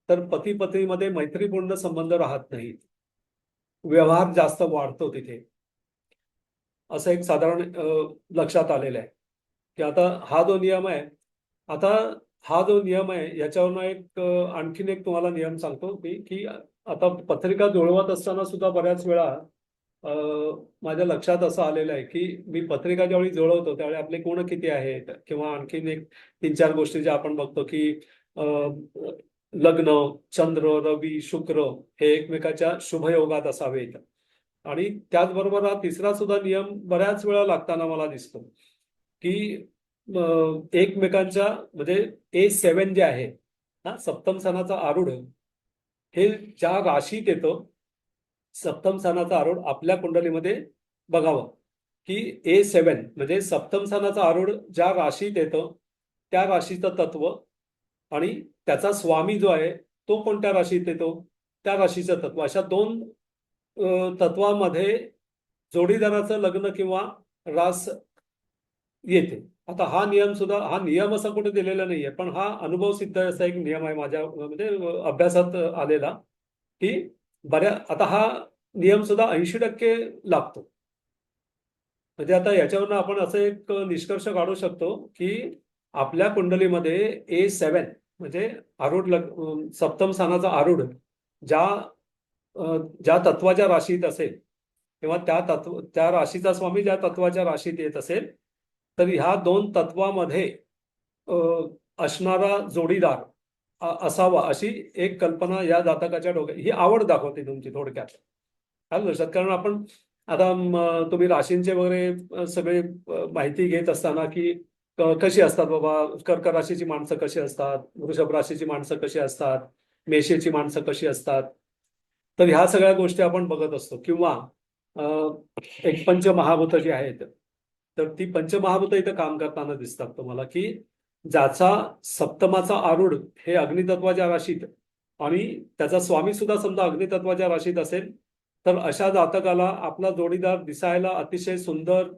तर पती पत्नीमध्ये मैत्रीपूर्ण संबंध राहत नाहीत, व्यवहार जास्त वाढतो तिथे, असं एक साधारण लक्षात आलेलं आहे. की आता हा जो नियम आहे, याच्यावरनं आणखीन एक तुम्हाला नियम सांगतो की आता पत्रिका जुळवत असताना सुद्धा बऱ्याच वेळा माझ्या लक्षात असं आलेलं आहे की मी पत्रिका ज्यावेळी जुळवतो त्यावेळी आपले गुण किती आहेत किंवा आणखीन एक 3-4 गोष्टी ज्या आपण बघतो की लग्न, चंद्र, रवी, शुक्र हे एकमेकाच्या शुभयोगात असावेत. आणि त्याचबरोबर हा तिसरा सुद्धा नियम बऱ्याच वेळा लागताना मला दिसतो की एकमेकांच्या म्हणजे A7 जे आहे ना, सप्तम स्थानाचा आरूढ हे ज्या राशीत येतं, सप्तम स्थानाचा आरूढ आपल्या कुंडलीमध्ये बघावं की A7 म्हणजे सप्तम स्थानाचा आरूढ ज्या राशीत येतं त्या राशीचं तत्व आणि त्याचा स्वामी जो आहे तो कोणत्या राशीत येतो त्या राशीचं तत्व, अशा दोन तत्वामध्ये जोडीदाराचं लग्न किंवा रास येते. आता हा नियम असा कुठे दिलेला नाहीये, पण हा अनुभव सिद्ध असा एक नियम आहे माझ्या म्हणजे अभ्यासात आलेला की आता हा नियम सुद्धा 80% लागतो. म्हणजे आता याच्यावरनं आपण असं एक निष्कर्ष काढू शकतो की आपल्या कुंडलीमध्ये A7 म्हणजे आरूढ सप्तम स्थानाचा आरूढ ज्या तत्वाच्या राशीत असेल किंवा त्या राशीचा स्वामी ज्या तत्वाच्या राशीत येत असेल तर ह्या दोन तत्वामध्ये असणारा जोडीदार असावा अशी एक कल्पना या जातकाच्या डोक्यात, ही आवड दाखवते तुमची थोडक्यात. आलं लक्षात? कारण आपण आता तुम्ही राशींचे वगैरे सगळे माहिती घेत असताना की कशी असतात बाबा, कर्क राशीची माणसं कशी असतात, वृषभ राशीची माणसं कशी असतात, मेषेची माणसं कशी असतात, तर ह्या सगळ्या गोष्टी आपण बघत असतो. किंवा एक पंचमहाभूत जी आहेत तर ती पंचमहाभूत इथं काम करताना दिसतात तुम्हाला की ज्याचा सप्तमाचा आरूढ हे अग्नितत्वाच्या राशीत आणि त्याचा स्वामी सुद्धा समजा अग्नितत्वाच्या राशीत असेल तर अशा जातकाला आपला जोडीदार दिसायला अतिशय सुंदर,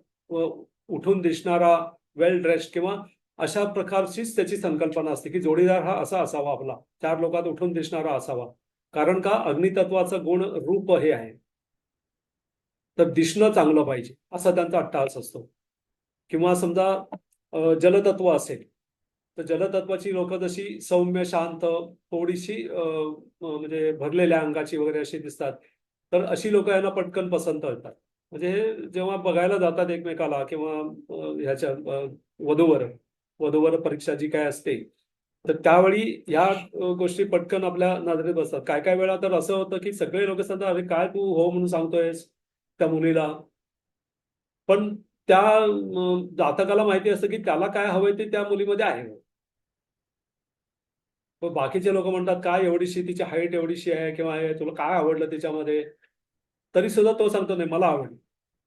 उठून दिसणारा, वेल ड्रेस्ड किंवा अशा प्रकारचीच त्याची संकल्पना असते की जोडीदार हा असा असावा, आपला 4 लोकात उठून दिसणारा असावा. कारण का अग्नितत्वाचं गुण रूप हे आहे, तर दिसणं चांगलं पाहिजे असा त्यांचा अट्टाहास असतो. किंवा समजा जलतत्व असेल तर जलतत्वाची लोक जशी सौम्य, शांत, थोडीशी म्हणजे भरलेल्या अंगाची वगैरे अशी दिसतात, तर अशी लोक यांना पटकन पसंत करतात. म्हणजे जेव्हा बघायला जातात एकमेकाला किंवा ह्याच्या वधूवर वधूवर परीक्षा जी काय असते, तर त्यावेळी ह्या गोष्टी पटकन आपल्या नजरेत बसतात. काय काय वेळा तर असं होतं की सगळे लोक सांगतात, अरे काय तू हो म्हणून सांगतोयस त्या मुलीला, पण त्या जातकाला माहिती असतं की त्याला काय हवंय ते त्या मुलीमध्ये आहे. पण बाकीचे लोक म्हणतात काय एवढीशी तिची हाईट एवढीशी आहे किंवा आहे, तुला काय आवडलं तिच्यामध्ये, तरी सुद्धा तो सांगतो नाही मला आवडली.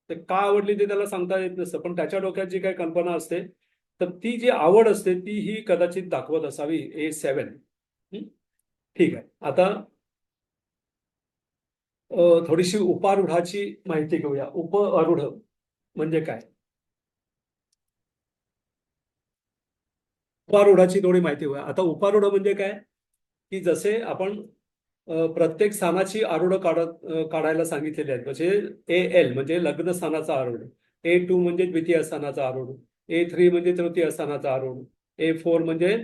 ते का आवडली ते त्याला सांगता येत नसतं, पण त्याच्या डोक्यात जी काही कल्पना असते तर ती जी आवड असते ती ही कदाचित दाखवत असावी A7. ठीक आहे. आता थोडीशी उपारूढाची माहिती घेऊया. उपआरूढ म्हणजे काय? उपारूढाची थोडी माहिती घेऊया. आता उपारूढ म्हणजे काय की जसे आपण प्रत्येक स्थानाची आरूढ काढायला सांगितलेली आहेत. म्हणजे AL म्हणजे लग्न स्थानाचा आरूढ, A2 म्हणजे द्वितीय स्थानाचा आरूढ, A3 म्हणजे तृतीय स्थानाचा आरूढ, A4 म्हणजे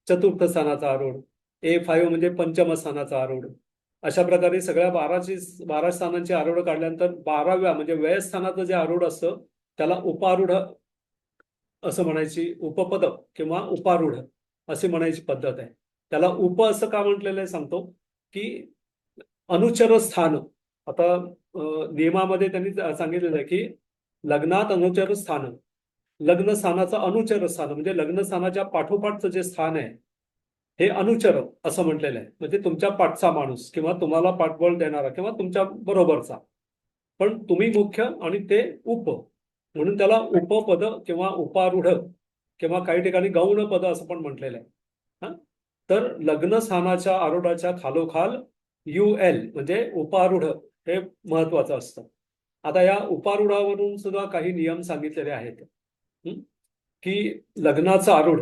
चतुर्थ स्थानाचा आरूढ, A5 म्हणजे पंचम स्थानाचा आरूढ. अशा प्रकारे सगळ्या 12 स्थानांची आरूढ काढल्यानंतर 12व्या म्हणजे व्यय स्थानाचं जे आरूढ असतं त्याला उपारूढ असं म्हणायची, उपपद किंवा उपारूढ अशी म्हणायची पद्धत आहे. त्याला उप असं का म्हटलेलं आहे सांगतो की अनुचर स्थान. आता नियमामध्ये त्यांनी सांगितलेलं आहे की लग्नात अनुचर स्थान, लग्न स्थानाचं अनुचर स्थान म्हणजे लग्न स्थानाच्या पाठोपाठचं जे स्थान आहे हे अनुचर असं म्हटलेलं आहे. म्हणजे तुमच्या पाठचा माणूस किंवा तुम्हाला पाठबळ देणारा किंवा तुमच्या बरोबरचा, पण तुम्ही मुख्य आणि ते उप, म्हणून त्याला उपपद किंवा उपारूढ किंवा काही ठिकाणी गौण पद असं पण म्हटलेलं आहे. तर लग्न स्थानाच्या आरूढाच्या खालोखाल UL म्हणजे उपारूढ हे महत्वाचं असतं. आता या उपारूढावरून सुद्धा काही नियम सांगितलेले आहेत की लग्नाचं आरूढ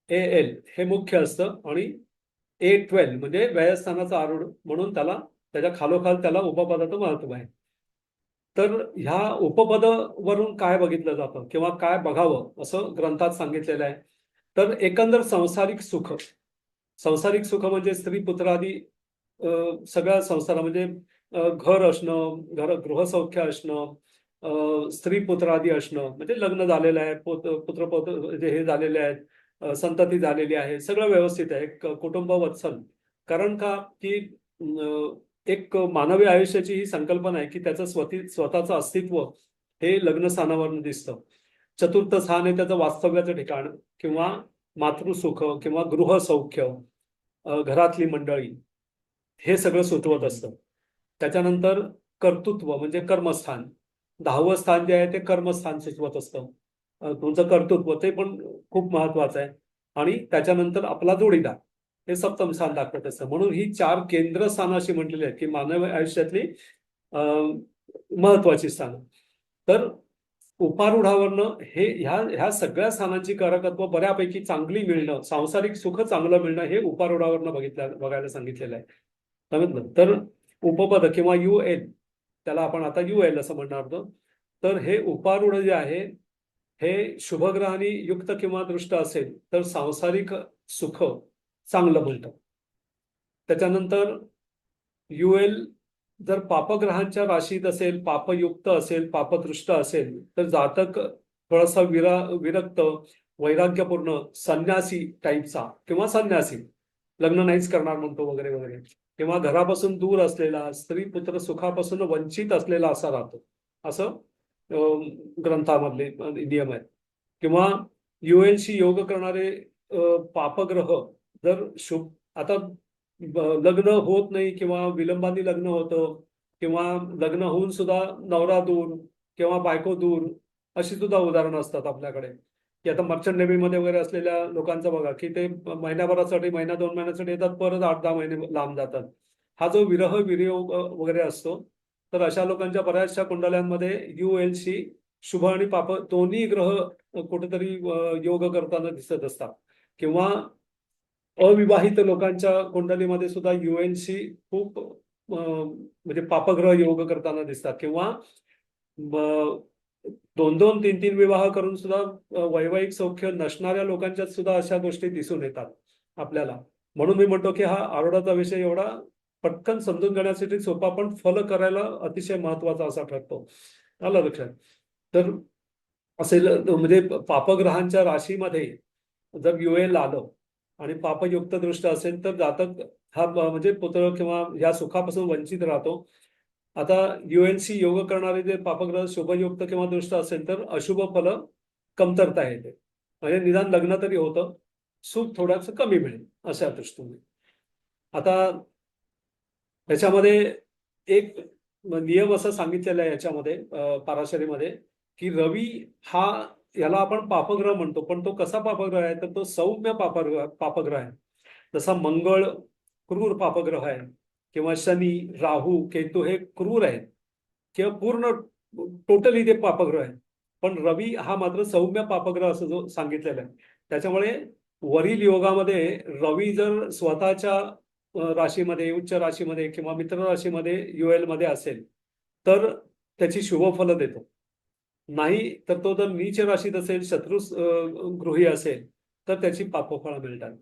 AL हे मुख्य असतं आणि A12 म्हणजे व्ययस्थानाचं आरूढ म्हणून त्याला त्याच्या खालोखाल त्याला उपपदाचं महत्व आहे. तर ह्या उपपदावरून काय बघितलं जातं किंवा काय बघावं असं ग्रंथात सांगितलेलं आहे. तर एकंदर सांसारिक सुख म्हणजे स्त्री पुत्रादी सगळ्या संसार म्हणजे घर असणं, गृहसौख्य असणं, स्त्री पुत्रादी असणं म्हणजे लग्न झालेलं आहे, पुत्र हे झालेले आहेत, संतती झालेली आहे, सगळं व्यवस्थित आहे, कुटुंब वत्सल. कारण का की एक मानवी आयुष्याची ही संकल्पना आहे की त्याचं स्वतःचं अस्तित्व हे लग्न स्थानावरून दिसतं. चतुर्थ स्थान हे त्याचं वास्तव्याचं ठिकाण किंवा मातृसुख किंवा गृहसौख्य, घरातली मंडळी हे सगळं सुचवत असतं. त्याच्यानंतर कर्तृत्व म्हणजे कर्मस्थान, 10वं स्थान जे आहे ते कर्मस्थान सुचवत असतं. तुमचं कर्तृत्व ते पण खूप महत्वाचं आहे. आणि त्याच्यानंतर आपला जोडीदार हे सप्तम स्थान दाखवत असतं. म्हणून ही 4 केंद्र स्थान अशी म्हटलेली आहेत की मानव आयुष्यातली महत्वाची स्थानं. तर उपारूढावरनं ह्या सगळ्या स्थानांची कारकत्व बऱ्यापैकी चांगली मिळणं, सांसारिक सुख चांगलं मिळणं हे उपारूढावरनं बघायला सांगितलेलं आहे. समजलं? तर उपपद किंवा UL त्याला आपण आता UL असं म्हणणार आहोत. तर हे उपारूढ जे आहे हे शुभग्रहांनी युक्त किंवा दृष्ट असेल तर सांसारिक सुख चांगलं मिळतं. त्याच्यानंतर UL जर पापग्रहांच्या राशीत असेल, पापयुक्त असेल, पापदृष्ट असेल तर जातक थोडासा विरक्त, वैराग्यपूर्ण, संन्यासी टाईपचा किंवा संन्यासी, लग्न नाहीच करणार म्हणतो वगैरे वगैरे, किंवा घरापासून दूर असलेला, स्त्री पुत्र सुखापासून वंचित असलेला असा राहतो, असं ग्रंथामधले नियम आहेत. किंवा ULशी योग करणारे पापग्रह जर शुभ, आता लग्न होत नाही किंवा विलंबाने लग्न होतं किंवा लग्न होऊन सुद्धा नवरा दूर किंवा बायको दूर अशी सुद्धा उदाहरणं असतात आपल्याकडे. की आता मर्चंट नेव्हीमध्ये वगैरे असलेल्या लोकांचं बघा की ते महिन्याभरासाठी, 1-2 महिन्यासाठी येतात, परत 8-10 महिने लांब जातात. हा जो विरयोग वगैरे असतो, तर अशा लोकांच्या बऱ्याचशा कुंडल्यांमध्ये ULशी शुभ आणि पाप दोन्ही ग्रह कुठेतरी योग करताना दिसत असतात. किंवा अविवाहित लोकांच्या कुंडलीमध्ये सुद्धा ULशी खूप म्हणजे पापग्रह योग करताना दिसतात. किंवा 2-2, 3-3 विवाह करून सुद्धा वैवाहिक सौख्य नसणाऱ्या लोकांच्यात सुद्धा अशा गोष्टी दिसून येतात आपल्याला. म्हणून मी म्हणतो की हा आरूढाचा विषय एवढा पटकन समजून घेण्यासाठी सोपा, पण फल करायला अतिशय महत्वाचा असा ठरतो. आलं लक्षात? तर असेल म्हणजे पापग्रहांच्या राशीमध्ये जर युएल आलं आणि पापयुक्त दृष्ट असेल तर जातक हा म्हणजे पुत्र किंवा या सुखापासून वंचित राहतो. आता युएलशी योग करणारे जे पापग्रह शुभयुक्त किंवा दृष्ट असेल तर अशुभ फल कमतरता येते, म्हणजे निदान लग्न तरी होतं, सुख थोडंसं कमी मिळेल अशा दृष्टीने. आता याच्यामध्ये एक नियम असं सांगितलेला आहे याच्यामध्ये पाराशरीमध्ये, की रवी हा याला आपण पापग्रह म्हणतो, पण तो कसा पापग्रह आहे तर तो सौम्य पापग्रह आहे. जसा मंगळ क्रूर पापग्रह आहे किंवा शनी राहू केतू हे क्रूर आहेत किंवा पूर्ण टोटली ते पापग्रह आहे, पण रवी हा मात्र सौम्य पापग्रह असं जो सांगितलेला आहे. त्याच्यामुळे वरील योगामध्ये रवी जर स्वतःच्या राशीमध्ये उच्च राशीमध्ये किंवा मित्र राशीमध्ये युएल मध्ये असेल तर त्याची शुभ फलं देतो. नाही तर तो जर नीच राशीत असेल, शत्रू गृही असेल तर त्याची पापफळं मिळतात.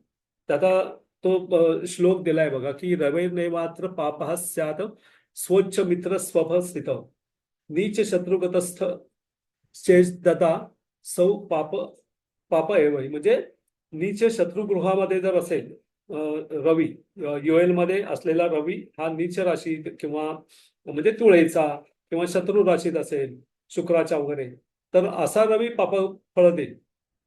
त्याचा तो श्लोक दिलाय बघा, की रवेर्ने मात्र पापः स्यात् स्वच्छ मित्र स्वभ स्थित नीच शत्रुगतस्थ दता सौ पाप एव. म्हणजे नीच शत्रुगृहामध्ये जर असेल रवी, युएल मध्ये असलेला रवी हा नीच राशीत किंवा म्हणजे तुळेचा किंवा शत्रू राशीत असेल शुक्राच्या वगैरे, तर असा रवी पाप फळ देईल.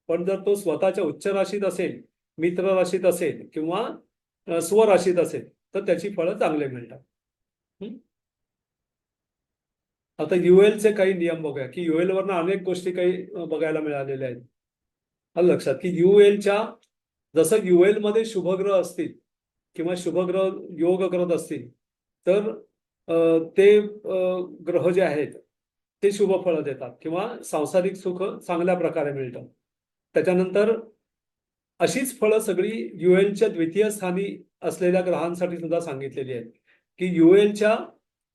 पण जर तो स्वतःच्या उच्च राशीत असेल, मित्र राशीत असेल किंवा स्वराशीत असेल तर त्याची फळं चांगले मिळतात. आता युएलचे काही नियम बघूया, की युएल वरनं अनेक गोष्टी काही बघायला मिळालेल्या आहेत. आलं लक्षात, की युएलच्या जसं युएल मध्ये शुभग्रह असतील किंवा शुभग्रह योग करत असतील तर ते ग्रह जे आहेत ते शुभ फळं देतात किंवा सांसारिक सुख चांगल्या प्रकारे मिळतं. त्याच्यानंतर अशीच फळं सगळी युएलच्या द्वितीय स्थानी असलेल्या ग्रहांसाठी सुद्धा सांगितलेली आहेत, की युएलच्या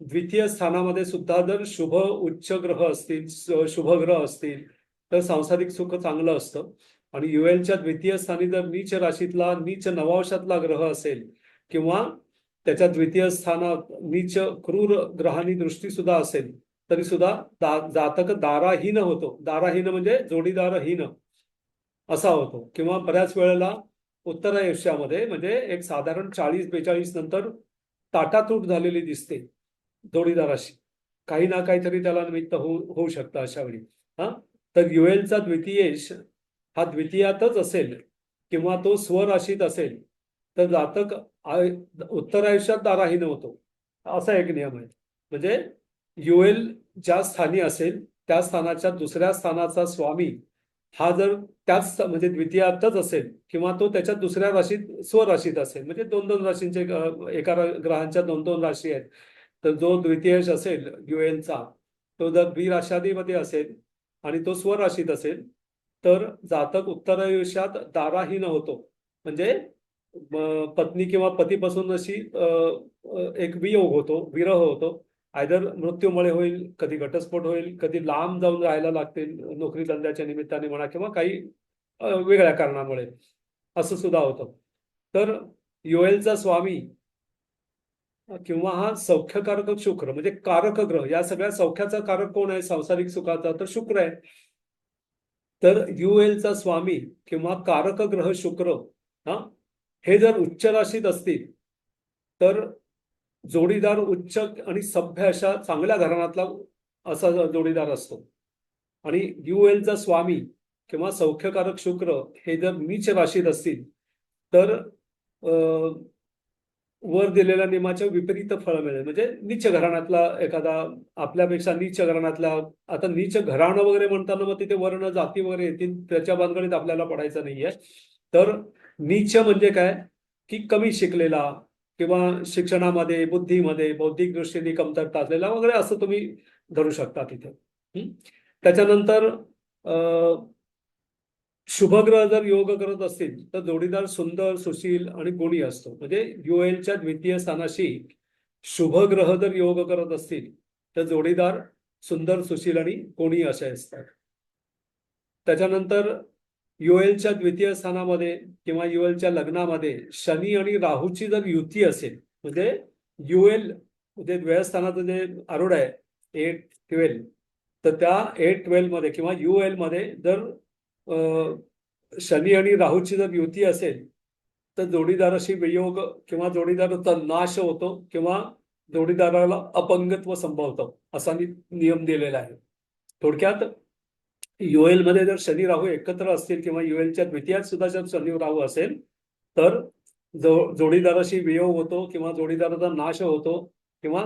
द्वितीय स्थानामध्ये सुद्धा जर शुभ उच्च ग्रह असतील, शुभ ग्रह असतील तर सांसारिक सुख चांगलं असतं. आणि युएलच्या द्वितीय स्थानी जर नीच राशीतला नीच नवांशातला ग्रह असेल किंवा त्याच्या द्वितीय स्थानात नीच क्रूर ग्रहांनी दृष्टी सुद्धा असेल तरी सुद्धा जातक दाराहीन होतो. दाराहीन म्हणजे जोडीदारहीन असा होतो. किंवा बऱ्याच वेळेला उत्तरायुष्यामध्ये म्हणजे एक साधारण 40-42 नंतर ताटातूट झालेली दिसते जोडीदाराशी. काही ना काहीतरी त्याला निमित्त होऊ शकतं अशा वेळी. तर युएलचा द्वितीयेश हा द्वितीयातच असेल किंवा तो स्वराशीत असेल तर जातक उत्तरायुष्यात दाराहीन होतो, असा एक नियम आहे. म्हणजे युएल ज्या स्थानी असेल त्या स्थानाच्या दुसऱ्या स्थानाचा स्वामी हा जर त्याच म्हणजे द्वितीयातच असेल किंवा तो त्याच्या दुसऱ्या राशीत स्वराशीत असेल, म्हणजे 2-2 राशींचे एका ग्रहांच्या 2-2 राशी आहेत, तर जो द्वितीयेश असेल युएलचा तो जर द्विराशादीमध्ये असेल आणि तो स्वराशीत असेल तर जातक उत्तरायुष्यात दाराहीन होतो. म्हणजे पत्नी किंवा पतीपासून अशी एक वियोग होतो, विरह होतो. आयदर मृत्यूमुळे होईल, कधी घटस्फोट होईल, कधी लांब जाऊन राहायला लागतील नोकरी धंद्याच्या निमित्ताने म्हणा किंवा काही वेगळ्या कारणामुळे असं सुद्धा होतं. तर युएलचा स्वामी किंवा हा सौख्यकारक शुक्र म्हणजे कारक ग्रह, या सगळ्या सौख्याचा कारक कोण आहे सांसारिक सुखाचा तर शुक्र आहे. तर युएलचा स्वामी किंवा कारक ग्रह शुक्र हे जर उच्च राशीत असतील तर जोडीदार उच्च आणि सभ्य अशा चांगल्या घराण्यातला असा जोडीदार असतो. आणि युएलचा स्वामी किंवा सौख्यकारक शुक्र हे जर नीच राशीत असतील तर वर दिलेल्या नियमाच्या विपरीत फळ मिळेल. म्हणजे नीच घराण्यातला एखादा आपल्यापेक्षा नीच घराण्यातला, आता नीच घराणं वगैरे म्हणताना मग तिथे वर्ण जाती वगैरे येतील, त्याच्या भानगडीत आपल्याला पडायचं नाहीये. तर नीच म्हणजे काय, की कमी शिकलेला किंवा शिक्षणामध्ये बुद्धीमध्ये बौद्धिक दृष्टीने कमतरता असलेला वगैरे असं तुम्ही धरू शकता तिथे. त्याच्यानंतर शुभग्रह जर योग करत असतील तर जोडीदार सुंदर सुशील आणि गुणी असतो. म्हणजे युएलच्या द्वितीय स्थानाशी शुभग्रह जर योग करत असतील तर जोडीदार सुंदर सुशील आणि गुणी असे असतात. त्याच्यानंतर युएलच्या द्वितीय स्थानामध्ये किंवा युएलच्या लग्नामध्ये शनी आणि राहूची जर युती असेल, म्हणजे युएल म्हणजे द्वयस्थानाचं जे आरूढ आहे 8-12, तर त्या 8-12 मध्ये किंवा युएल मध्ये जर शनी आणि राहूची जर युती असेल तर जोडीदाराशी वियोग किंवा जोडीदाराचा नाश होतो किंवा जोडीदाराला अपंगत्व संभवतं असा नियम दिलेला आहे. थोडक्यात युएल मध्ये जर शनी राहू एकत्र असतील किंवा युएलच्या द्वितीयात सुद्धा जर शनी राहू असेल तर जोडीदाराशी वियोग होतो किंवा जोडीदाराचा नाश होतो किंवा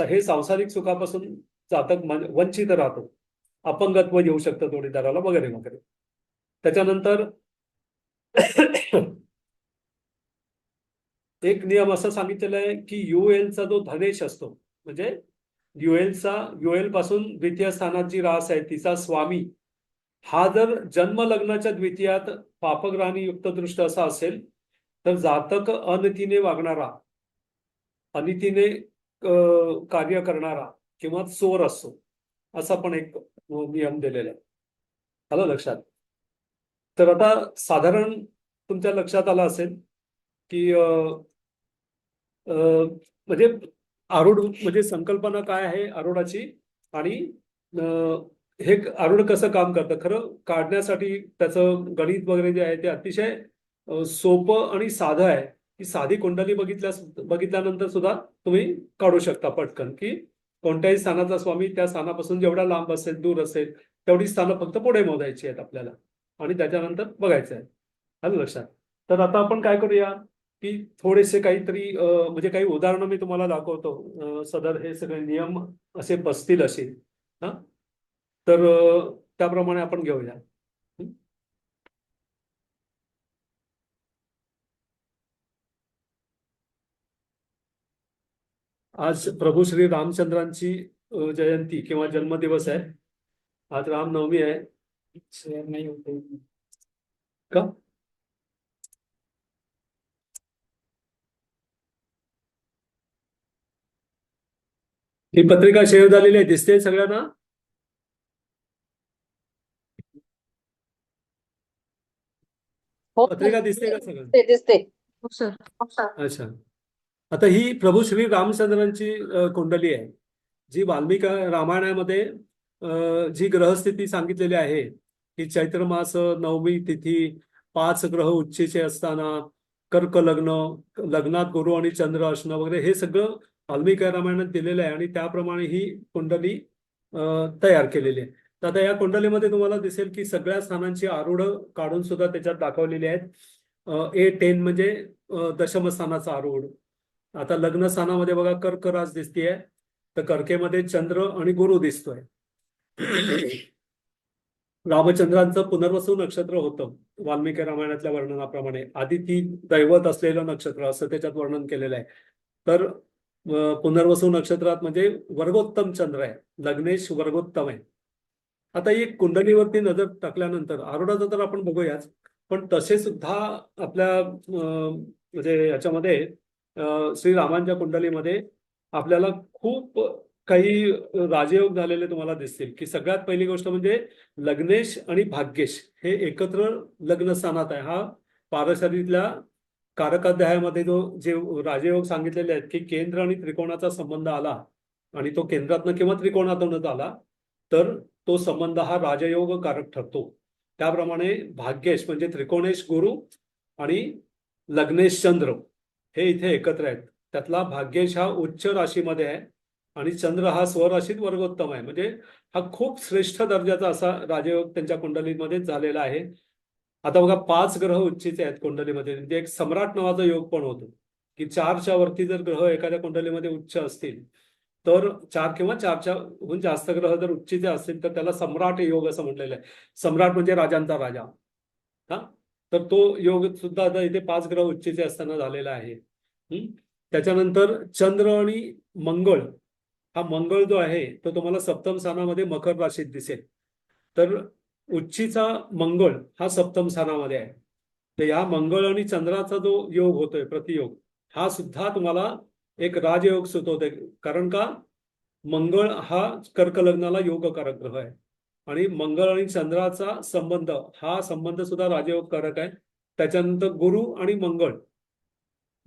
हे सांसारिक सुखापासून जातक वंचित राहतो, अपंगत्व येऊ शकतं जोडीदाराला वगैरे वगैरे. त्याच्यानंतर एक नियम असा सांगितलेला आहे की युएलचा जो धनेश असतो म्हणजे युएल पासून द्वितीय स्थानात जी रास आहे तिचा स्वामी हा जर जन्म लग्नाच्या द्वितीयात पापग्रहाने युक्त दृष्ट असा असेल तर जातक अनितीने वागणारा, अनितीने कार्य करणारा किंवा चोर असतो असा पण एक नियम दिलेला आहे. आलं लक्षात? तर आता साधारण तुमच्या लक्षात आलं असेल की म्हणजे आरूढ म्हणजे संकल्पना काय आहे आरूढाची आणि हे आरूढ कसं काम करतं. खरं काढण्यासाठी त्याचं गणित वगैरे जे आहे ते अतिशय सोपं आणि साधं आहे की साधी कुंडली बघितल्यानंतर सुद्धा तुम्ही काढू शकता पटकन की कोणत्याही स्थानाचा स्वामी त्या स्थानापासून जेवढा लांब असेल दूर असेल तेवढी स्थानं फक्त पुढे मोजायची आहेत आपल्याला आणि त्याच्यानंतर बघायचं आहे. आलं लक्षात? तर आता आपण काय करूया की थोडेसे काहीतरी म्हणजे काही उदाहरणं मी तुम्हाला दाखवतो. सदर हे सगळे नियम असे बसतील असे हा तर त्याप्रमाणे आपण घेऊया. आज प्रभू श्री रामचंद्रांची जयंती किंवा जन्मदिवस आहे. आज रामनवमी आहे. नाही होते का? ही पत्रिका शेअर झालेली आहे, दिसते सगळ्यांना? पत्रिका दिसते का सगळं? दिसते. अच्छा. आता ही प्रभू श्री रामचंद्रांची कुंडली आहे जी वाल्मिकी रामायणामध्ये जी ग्रहस्थिती सांगितलेली आहे की चैत्र मास नवमी तिथी 5 ग्रह उच्चीचे असताना कर्क लग्न, लग्नात गुरु आणि चंद्र असणं वगैरे हे सगळं वाल्मिकी रामायणात दिलेलं आहे आणि त्याप्रमाणे ही कुंडली तयार केलेली आहे. तर आता या कुंडलीमध्ये तुम्हाला दिसेल की सगळ्या स्थानांची आरूढ काढून सुद्धा त्याच्यात दाखवलेली आहेत. A10 म्हणजे दशम स्थानाचा आरूढ. आता लग्न स्थानामध्ये बघा कर्क रास दिसतीये तर कर्केमध्ये चंद्र आणि गुरु दिसतोय. रामचंद्रांचं पुनर्वसू नक्षत्र होतं वाल्मिकी रामायणातल्या वर्णनाप्रमाणे. आधी ती दैवत असलेलं नक्षत्र असं त्याच्यात वर्णन केलेलं आहे. तर पुनर्वसू नक्षत्रात म्हणजे वर्गोत्तम चंद्र आहे, लग्नेश वर्गोत्तम आहे. आता एक कुंडलीवरती नजर टाकल्यानंतर आरूढाचं तर आपण बघूयाच पण तसे सुद्धा आपल्या म्हणजे याच्यामध्ये श्रीरामांच्या कुंडलीमध्ये आपल्याला खूप काही राजयोग झालेले तुम्हाला दिसतील की सगळ्यात पहिली गोष्ट म्हणजे लग्नेश आणि भाग्येश हे एकत्र लग्न स्थानात आहे. हा पारशरीतल्या कारकाध्यायामध्ये जे राजयोग सांगितलेले आहेत की केंद्र आणि त्रिकोणाचा संबंध आला आणि तो केंद्रातनं किंवा त्रिकोणातूनच आला तर तो संबंध हा राजयोग कारक ठरतो. त्याप्रमाणे भाग्येश म्हणजे त्रिकोणेश गुरु आणि लग्नेश चंद्र हे इथे एकत्र आहेत. त्यातला भाग्येश हा उच्च राशीमध्ये आहे आणि चंद्र हा स्वराशीत वर्गोत्तम आहे. म्हणजे हा खूप श्रेष्ठ दर्जाचा असा राजयोग त्यांच्या कुंडलीमध्ये झालेला आहे. आता बघा 5 ग्रह उच्चीचे आहेत कुंडलीमध्ये. म्हणजे एक सम्राट नावाचा योग पण होतो की 4च्या वरती जर ग्रह एखाद्या कुंडलीमध्ये उच्च असतील तर 4 किंवा 4च्याहून जास्त ग्रह जर उच्चीचे असतील तर त्याला सम्राट योग असं म्हटलेलं आहे. सम्राट म्हणजे राजांचा राजा. हा तर तो योग सुद्धा आता इथे 5 ग्रह उच्चीचे असताना झालेला आहे. त्याच्यानंतर चंद्र आणि मंगळ, हा मंगळ जो आहे तो तुम्हाला सप्तम स्थानामध्ये मकर राशीत दिसेल. तर उच्चीचा मंगळ हा सप्तम स्थानामध्ये आहे. तर या मंगळ आणि चंद्राचा जो योग होतोय प्रतियोग हा सुद्धा तुम्हाला एक राजयोग सुचवतोय. कारण का मंगळ हा कर्क लग्नाला योगकारक ग्रह आहे आणि मंगळ आणि चंद्राचा संबंध हा संबंध सुद्धा राजयोगकारक आहे. त्याच्यानंतर गुरु आणि मंगळ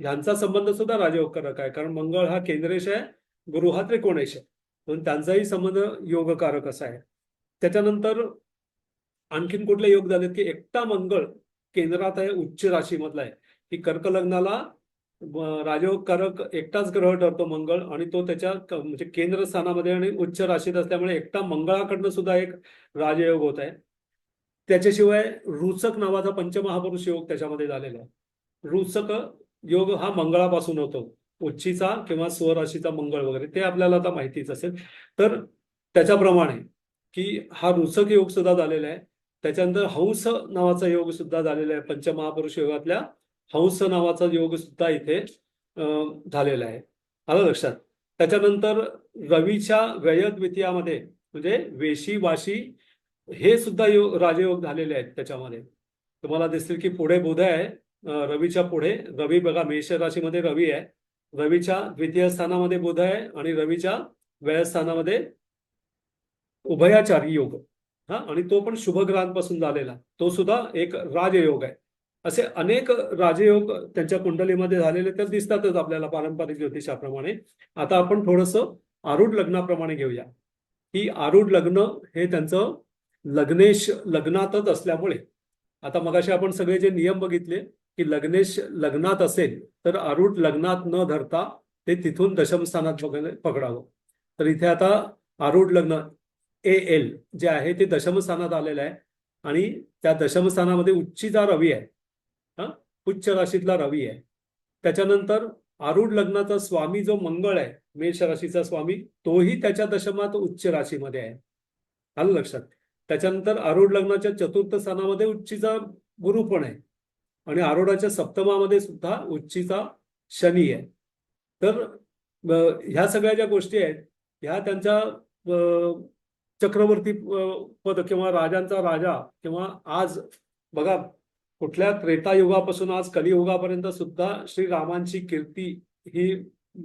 यांचा संबंध सुद्धा राजयोगकारक आहे कारण मंगळ हा केंद्रेश आहे, गुरु हा त्रिकोणेश आहे म्हणून त्यांचाही संबंध योगकारक असा आहे. त्याच्यानंतर आणखीन कुठले योग झालेत की एकटा मंगळ केंद्रात आहे, उच्च राशीमधला आहे, की कर्क लग्नाला राजयोग कारक एकटाच ग्रह ठरतो मंगळ, आणि तो त्याच्या म्हणजे केंद्र स्थानामध्ये आणि उच्च राशीत असल्यामुळे एकटा मंगळाकडनं सुद्धा एक राजयोग होत आहे. त्याच्याशिवाय रुचक नावाचा पंचमहापुरुष योग त्याच्यामध्ये झालेला आहे. रुचक योग हा मंगळापासून होतो, उच्चीचा किंवा स्वराशीचा मंगळ वगैरे, ते आपल्याला आता माहितीच असेल. तर त्याच्याप्रमाणे की हा रुचक योग सुद्धा झालेला आहे. त्याच्यानंतर हंस नावाचा योग सुद्धा झालेला आहे. पंचमहापुरुष योगातल्या हंस नावाचा योग सुद्धा इथे झालेला आहे. आलं लक्षात. त्याच्यानंतर रवीच्या व्ययद्वितीयामध्ये म्हणजे वेशी वाशी हे सुद्धा राजयोग झालेले आहेत. त्याच्यामध्ये तुम्हाला दिसतील की पुढे बुध आहे, रवीच्या पुढे रवी बघा, मेष राशीमध्ये रवी आहे, रवीच्या द्वितीय स्थानामध्ये बुध आहे, आणि रवीच्या व्ययस्थानामध्ये उभयाचारी योग, हा, आणि तो पण शुभ ग्रहांपासून झालेला, तो सुद्धा एक राजयोग आहे. असे अनेक राजयोग त्यांच्या कुंडलीमध्ये झालेले तर दिसतातच आपल्याला पारंपरिक ज्योतिषाप्रमाणे. आता आपण थोडंसं आरूढ लग्नाप्रमाणे घेऊया. की आरूढ लग्न हे त्यांचं लग्नेश लग्नातच असल्यामुळे, आता मगाशी आपण सगळे जे नियम बघितले की लग्नेश लग्नात असेल तर आरूढ लग्नात न धरता ते तिथून दशम स्थानात पकडावं. तर इथे आता आरूढ लग्न AL जे आहे ते दशम स्थानात आलेलं आहे, आणि त्या दशम स्थानामध्ये उच्चीचा रवी आहे, उच्च राशीतला रवी आहे. त्याच्यानंतर आरूढ लग्नाचा स्वामी जो मंगळ आहे, मेष राशीचा स्वामी, तोही त्याच्या दशमात उच्च राशीमध्ये आहे. आलं लक्षात. त्याच्यानंतर आरूढ लग्नाच्या चतुर्थ स्थानामध्ये उच्चीचा गुरु पण आहे, आणि आरूढाच्या सप्तमामध्ये सुद्धा उच्चीचा शनी आहे. तर ह्या सगळ्या ज्या गोष्टी आहेत ह्या त्यांच्या चक्रवर्ती पद किंवा राजांचा राजा, किंवा आज बघा कुठल्या त्रेतायुगापासून आज कलियुगापर्यंत सुद्धा श्रीरामांची कीर्ती ही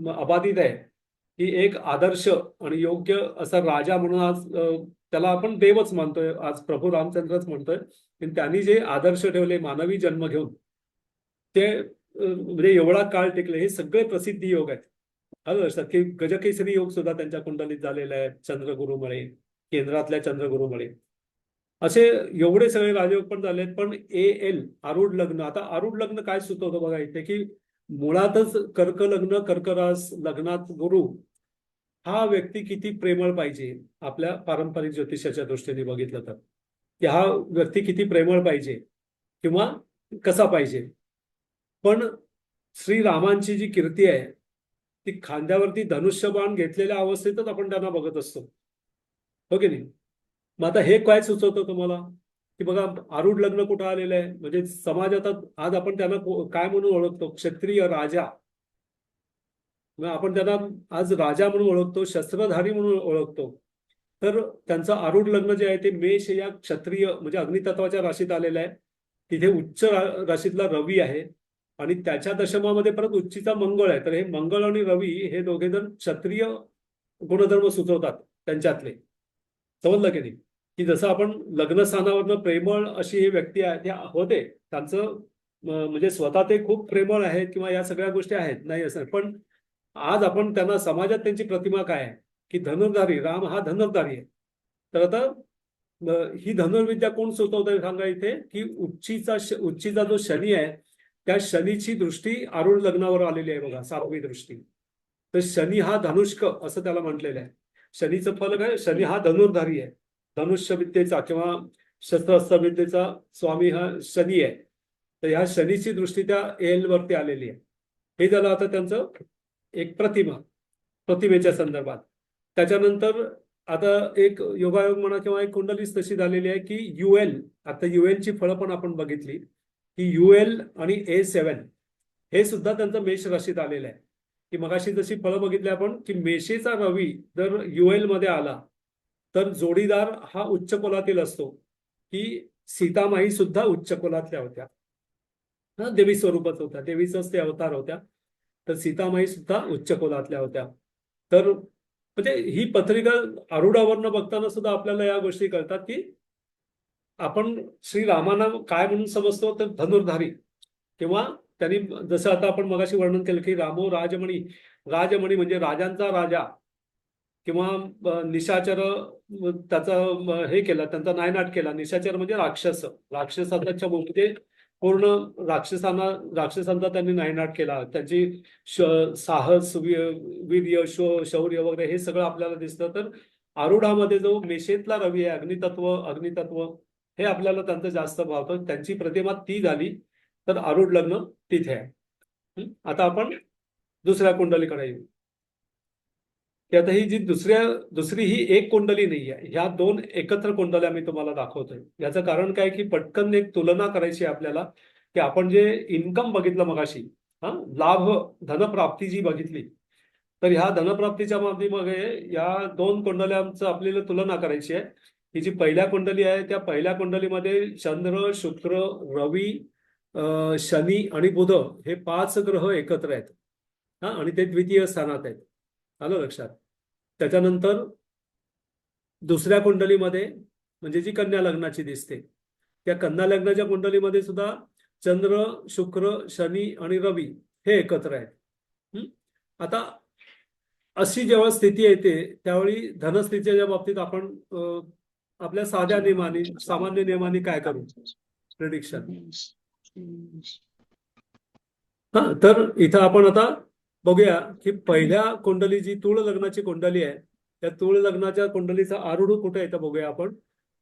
अबाधित आहे. ही एक आदर्श आणि योग्य असा राजा म्हणून आज त्याला आपण देवच मानतोय, आज प्रभू रामचंद्रच म्हणतोय. पण त्यांनी जे आदर्श ठेवले मानवी जन्म घेऊन, ते म्हणजे एवढा काळ टिकले. हे सगळे प्रसिद्धी योग आहेत. आलं लक्षात की गजकेसरी योग सुद्धा त्यांच्या कुंडलीत झालेला आहे, चंद्रगुरुमुळे, केंद्रातल्या चंद्रगुरुमुळे. असे एवढे सगळे राजयोग पण झालेत. पण AL आरूढ लग्न, आता आरूढ लग्न काय सुचवतं बघा इथे, की मुळातच कर्क लग्न, कर्क रास लग्नात गुरु, हा व्यक्ती किती प्रेमळ पाहिजे. आपल्या पारंपरिक ज्योतिषाच्या दृष्टीने बघितलं तर की हा व्यक्ती किती प्रेमळ पाहिजे किंवा कसा पाहिजे. पण श्रीरामांची जी कीर्ती आहे ती खांद्यावरती धनुष्यबाण घेतलेल्या अवस्थेतच आपण त्यांना बघत असतो, हो की नाही. मग आता हे काय सुचवतं तुम्हाला की बघा आरूढ लग्न कुठं आलेलं आहे, म्हणजे समाजात आज आपण त्यांना काय म्हणून ओळखतो, क्षत्रिय राजा. आपण त्यांना आज राजा म्हणून ओळखतो, शस्त्रधारी म्हणून ओळखतो. तर त्यांचं आरूढ लग्न जे आहे ते मेष या क्षत्रिय म्हणजे अग्नितत्वाच्या राशीत आलेलं आहे. तिथे उच्च राशीतला रवी आहे, आणि त्याच्या दशमामध्ये परत उच्चीचा मंगळ आहे. तर हे मंगळ आणि रवी हे दोघे जण क्षत्रिय गुणधर्म सुचवतात त्यांच्यातले. समजलं की नाही, की जसं आपण लग्नस्थानावरनं प्रेमळ अशी ही व्यक्ती आहे ते होते, त्यांचं म्हणजे स्वतः ते खूप प्रेमळ आहेत किंवा या सगळ्या गोष्टी आहेत नाही असं, पण आज आपण त्यांना समाजात त्यांची प्रतिमा काय आहे की धनुर्धारी, राम हा धनुर्धारी आहे. तर आता ही धनुर्विद्या कोण सुचवतंय सांगा इथे, की उच्चीचा जो शनी आहे त्या शनीची दृष्टी आरूढ लग्नावर आलेली आहे बघा, 7वी दृष्टी. तर शनी हा धनुष्क असं त्याला म्हटलेलं आहे. शनीचं फल काय, शनी हा धनुर्धारी आहे, धनुष्य विद्येचा किंवा शस्त्रास्त्र विद्येचा स्वामी हा शनी आहे. तर ह्या शनीची दृष्टी त्या AL वरती आलेली आहे. हे झालं आता त्यांचं एक प्रतिमेच्या संदर्भात. त्याच्यानंतर आता एक योगायोग म्हणा किंवा एक कुंडलीच तशी झालेली आहे की UL, आता UL ची फळं पण आपण बघितली की UL आणि A7 हे सुद्धा त्यांचं मेष राशीत आलेलं आहे. की मगाशी जशी फळं बघितली आपण की मेषेचा रवी जर UL मध्ये आला तर जोडीदार हा उच्च कुलातील असतो. की सीतामाई सुद्धा उच्च कुलातल्या होत्या, देवी स्वरूपात होत्या, देवीचाच ते अवतार होत्या. तर सीतामाई सुद्धा उच्च कुलातल्या होत्या. तर म्हणजे ही पत्रिका आरूढावरनं बघताना सुद्धा आपल्याला या गोष्टी कळतात की आपण श्रीरामांना काय म्हणून समजतो, तर धनुर्धारी, किंवा त्यांनी जसं आता आपण मगाशी वर्णन केलं की रामो राजमणी, राजमणी म्हणजे राजांचा राजा. किंवा निशाचर त्याचा हे केला, त्यांचा नायनाट केला. निशाचर म्हणजे राक्षसाच्या म्हणजे पूर्ण राक्षसांचा त्यांनी नायनाट केला. त्यांची साहस, वीर्य, शौर्य वगैरे हे सगळं आपल्याला दिसतं. तर आरूढामध्ये जो मेषेतला रवी आहे, अग्नितत्व हे आपल्याला त्यांचं जास्त भावतं. त्यांची प्रतिमा ती झाली, तर आरूढ लग्न तिथे आहे. आता आपण दुसऱ्या कुंडलीकडे येऊ. की आता ही जी दुसरी ही एक कुंडली नाही आहे, ह्या दोन एकत्र कुंडल्या मी तुम्हाला दाखवतोय. याचं कारण काय की पटकन एक तुलना करायची आहे आपल्याला, की आपण जे इन्कम बघितलं मगाशी, लाभ धनप्राप्ती जी बघितली, तर ह्या धनप्राप्तीच्या बाबतीमध्ये या दोन कुंडल्यांचं आपल्याला तुलना करायची आहे. ही जी पहिल्या कुंडली आहे, त्या पहिल्या कुंडलीमध्ये चंद्र, शुक्र, रवी, शनी आणि बुध हे 5 ग्रह एकत्र आहेत. आणि ते द्वितीय स्थानात आहेत. आलं लक्षात? त्याच्यानंतर दुसऱ्या कुंडलीमध्ये म्हणजे जी कन्या लग्नाची दिसते, त्या कन्या लग्नाच्या कुंडलीमध्ये सुद्धा चंद्र, शुक्र, शनी आणि रवी हे एकत्र आहेत. आता अशी जेव्हा स्थिती येते त्यावेळी धनस्थितीच्या बाबतीत आपण आपल्या सामान्य नियमाने काय करू? प्रेडिक्शन. तर इथं आपण आता बघूया की पहिल्या कुंडली जी तूळ लग्नाची कुंडली आहे, त्या तूळ लग्नाच्या कुंडलीचा आरूढ कुठे येतं बघूया आपण.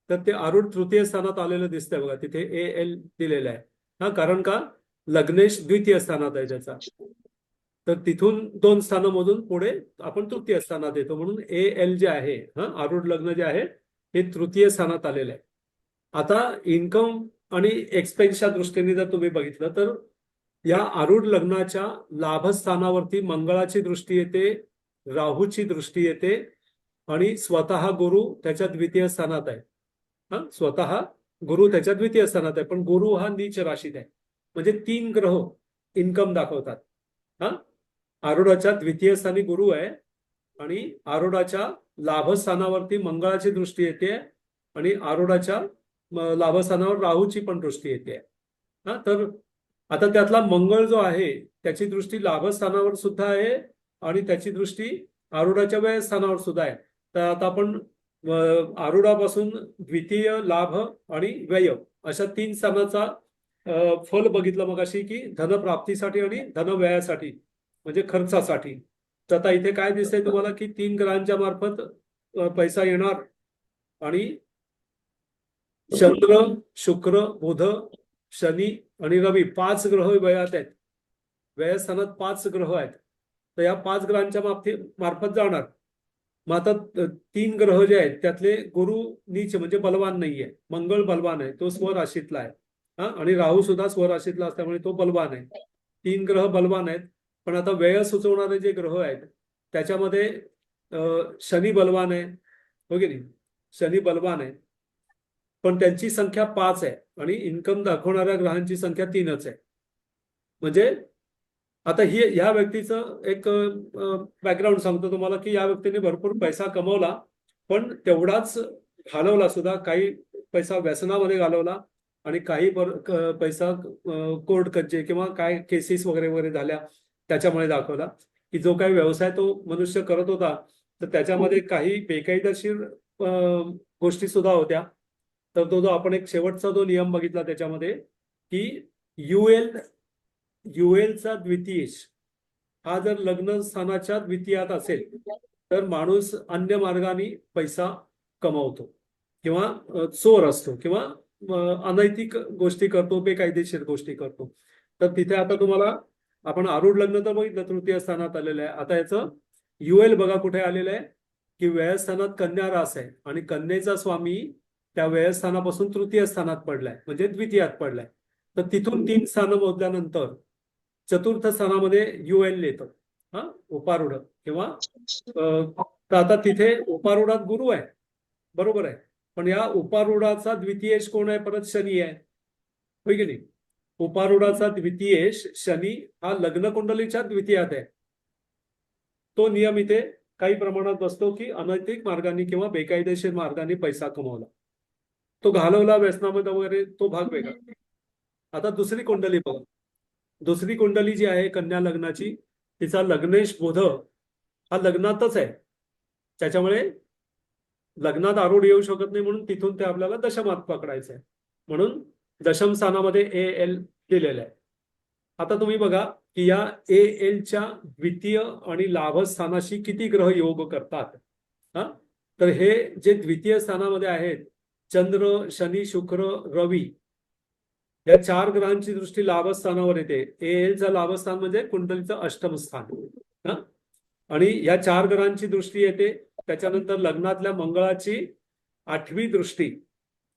तर ते आरूढ तृतीय स्थानात आलेलं दिसतंय बघा, तिथे AL दिलेलं आहे. कारण का लग्नेश द्वितीय स्थानात आहे त्याचा. तर तिथून 2 स्थानामधून पुढे आपण तृतीय स्थानात येतो, म्हणून AL जे आहे, आरूढ लग्न जे आहे हे तृतीय स्थानात आलेलं आहे. आता इन्कम आणि एक्सपेन्सच्या दृष्टीने जर तुम्ही बघितलं तर या आरूढ लग्नाच्या लाभस्थानावरती मंगळाची दृष्टी येते, राहूची दृष्टी येते आणि स्वतः गुरु त्याच्या द्वितीय स्थानात आहे. स्वतः गुरु त्याच्या द्वितीय स्थानात आहे, पण गुरु हा नीच राशीत आहे. म्हणजे 3 ग्रह इन्कम दाखवतात. आरूढाच्या द्वितीय स्थानी गुरु आहे आणि आरूढाच्या लाभस्थानावरती मंगळाची दृष्टी येते आणि आरूढाच्या लाभस्थानावर राहूची पण दृष्टी येते. तर आता त्यातला मंगळ जो आहे त्याची दृष्टी लाभस्थानावर सुद्धा आहे आणि त्याची दृष्टी आरूढाच्या व्यय स्थानावर सुद्धा आहे. तर आता आपण आरूढापासून द्वितीय, लाभ आणि व्यय अशा 3 स्थानाचा फल बघितलं मग अशी की धनप्राप्तीसाठी आणि धनव्ययासाठी म्हणजे खर्चासाठी. तर आता इथे काय दिसतंय तुम्हाला की 3 ग्रहांच्या मार्फत पैसा येणार आणि चंद्र, शुक्र, बुध, शनी आणि रवी 5 ग्रह व्ययात आहेत. व्ययस्थानात 5 ग्रह आहेत. तर या 5 ग्रहांच्या मार्फत जाणार. मग आता 3 ग्रह जे आहेत त्यातले गुरु नीच म्हणजे बलवान नाहीये. मंगळ बलवान आहे, तो स्वराशीतला आहे. आणि राहू सुद्धा स्वराशीतला असल्यामुळे तो बलवान आहे. 3 ग्रह बलवान आहेत. पण आता व्यय सुचवणारे जे ग्रह आहेत त्याच्यामध्ये शनी बलवान आहे, हो की नाही? शनी बलवान आहे, पण त्यांची संख्या 5 आहे आणि इन्कम दाखवणाऱ्या ग्रहांची संख्या 3च आहे. म्हणजे आता ह्या व्यक्तीचं एक बॅकग्राऊंड सांगतो तुम्हाला की या व्यक्तीने भरपूर पैसा कमवला, पण तेवढाच घालवला सुद्धा. काही पैसा व्यसनामध्ये घालवला आणि काही पैसा कोर्ट कच्चे किंवा काय केसेस वगैरे वगैरे झाल्या त्याच्यामुळे दाखवला. की जो काही व्यवसाय तो मनुष्य करत होता तर त्याच्यामध्ये काही बेकायदेशीर गोष्टी सुद्धा होत्या. तर तो जो आपण एक शेवटचा जो नियम बघितला त्याच्यामध्ये की ULचा द्वितीयेश हा जर लग्न स्थानाच्या द्वितीयात असेल तर माणूस अन्य मार्गाने पैसा कमवतो किंवा चोर असतो किंवा अनैतिक गोष्टी करतो, बेकायदेशीर गोष्टी करतो. तर तिथे आता तुम्हाला आपण आरूढ लग्न तर बघितलं तृतीय स्थानात आलेलं आहे. आता याचं UL बघा कुठे आलेलं आहे की व्ययस्थानात कन्या रास आहे आणि कन्येचा स्वामी त्या व्ययस्थानापासून तृतीय स्थानात पडलाय म्हणजे द्वितीयात पडलाय. तर तिथून 3 स्थानं मोजल्यानंतर चतुर्थ स्थानामध्ये UL येतं, उपारूढ किंवा तर आता तिथे उपारूढात गुरु आहे, बरोबर आहे. पण या उपारूढाचा द्वितीयेश कोण आहे? परत शनी आहे, होय की नाही? उपारूढाचा द्वितीयेश शनी हा लग्न कुंडलीच्या द्वितीयात आहे. तो नियम इथे काही प्रमाणात बसतो की अनैतिक मार्गाने किंवा बेकायदेशीर मार्गाने पैसा कमवला, तो घालवला व्यसनामध्ये वगैरे, तो भाग वेगळा. आता दुसरी कुंडली बघा. दुसरी कुंडली जी आहे कन्या लग्नाची, तिचा लग्नेश बुध हा लग्नातच आहे त्याच्यामुळे लग्नात आरूढ येऊ शकत नाही, म्हणून तिथून ते आपल्याला दशमात पकडायचं आहे. म्हणून दशम स्थानामध्ये AL दिलेलं आहे. आता तुम्ही बघा की या ALच्या द्वितीय आणि लाभस्थानाशी किती ग्रह योग करतात. हा, तर हे जे द्वितीय स्थानामध्ये आहेत, चंद्र, शनी, शुक्र, रवी, या 4 ग्रहांची दृष्टी लाभस्थानावर येते. ALचं लाभस्थान म्हणजे कुंडलीचं अष्टम स्थान. हा, आणि या 4 ग्रहांची दृष्टी येते. त्याच्यानंतर लग्नातल्या मंगळाची 8वी दृष्टी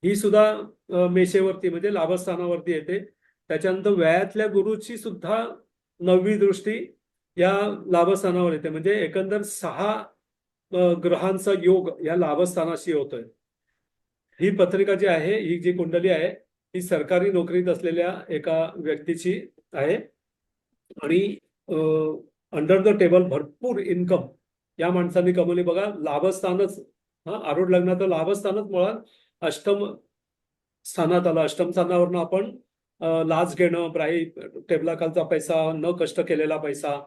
ही सुद्धा मेषेवरती म्हणजे लाभस्थानावरती येते. त्याच्यानंतर व्ययातल्या गुरुची सुद्धा 9वी दृष्टी या लाभस्थानावर येते. म्हणजे एकंदर 6 ग्रहांचा योग या लाभस्थानाशी होतोय. ही पत्रिका जी आहे, ही जी कुंडली आहे, ही सरकारी नोकरीत असलेल्या एका व्यक्तीची आहे आणि अंडर द टेबल भरपूर इन्कम या माणसांनी कमवली. बघा, लाभस्थानच, आरूढ लग्नाचं लाभस्थानच मुळात अष्टम स्थानात आलं. अष्टम स्थानावरनं आपण लाच घेणं, टेबलाखालचा पैसा, न कष्ट केलेला पैसा,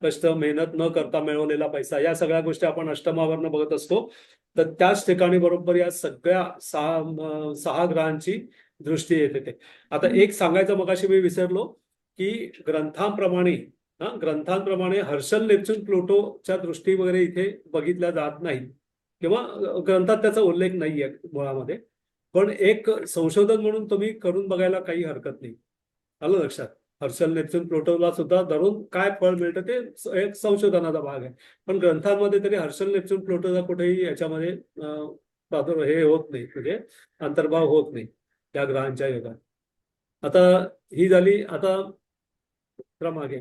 कष्ट मेहनत न करता मिळवलेला पैसा, या सगळ्या गोष्टी आपण अष्टमावरनं बघत असतो. तर त्याच ठिकाणी बरोबर या सगळ्या 6 ग्रहांची दृष्टी येते ते. आता एक सांगायचं मगाशी मी विसरलो की ग्रंथांप्रमाणे हर्षल, नेपच्यून, प्लुटोच्या दृष्टी वगैरे इथे बघितल्या जात नाही किंवा ग्रंथात त्याचा उल्लेख नाहीये मुळामध्ये. पण एक संशोधन म्हणून तुम्ही करून बघायला काही हरकत नाही. आलं लक्षात? हर्षल, नेपच्यून, प्लुटोला सुद्धा धरून काय फळ मिळतं ते एक संशोधनाचा भाग आहे. पण ग्रंथांमध्ये तरी हर्षल, नेपच्यून, प्लुटोचा कुठेही याच्यामध्ये हे होत नाही, म्हणजे अंतर्भाव होत नाही त्या ग्रहांच्या योगात. आता ही झाली. आता मागे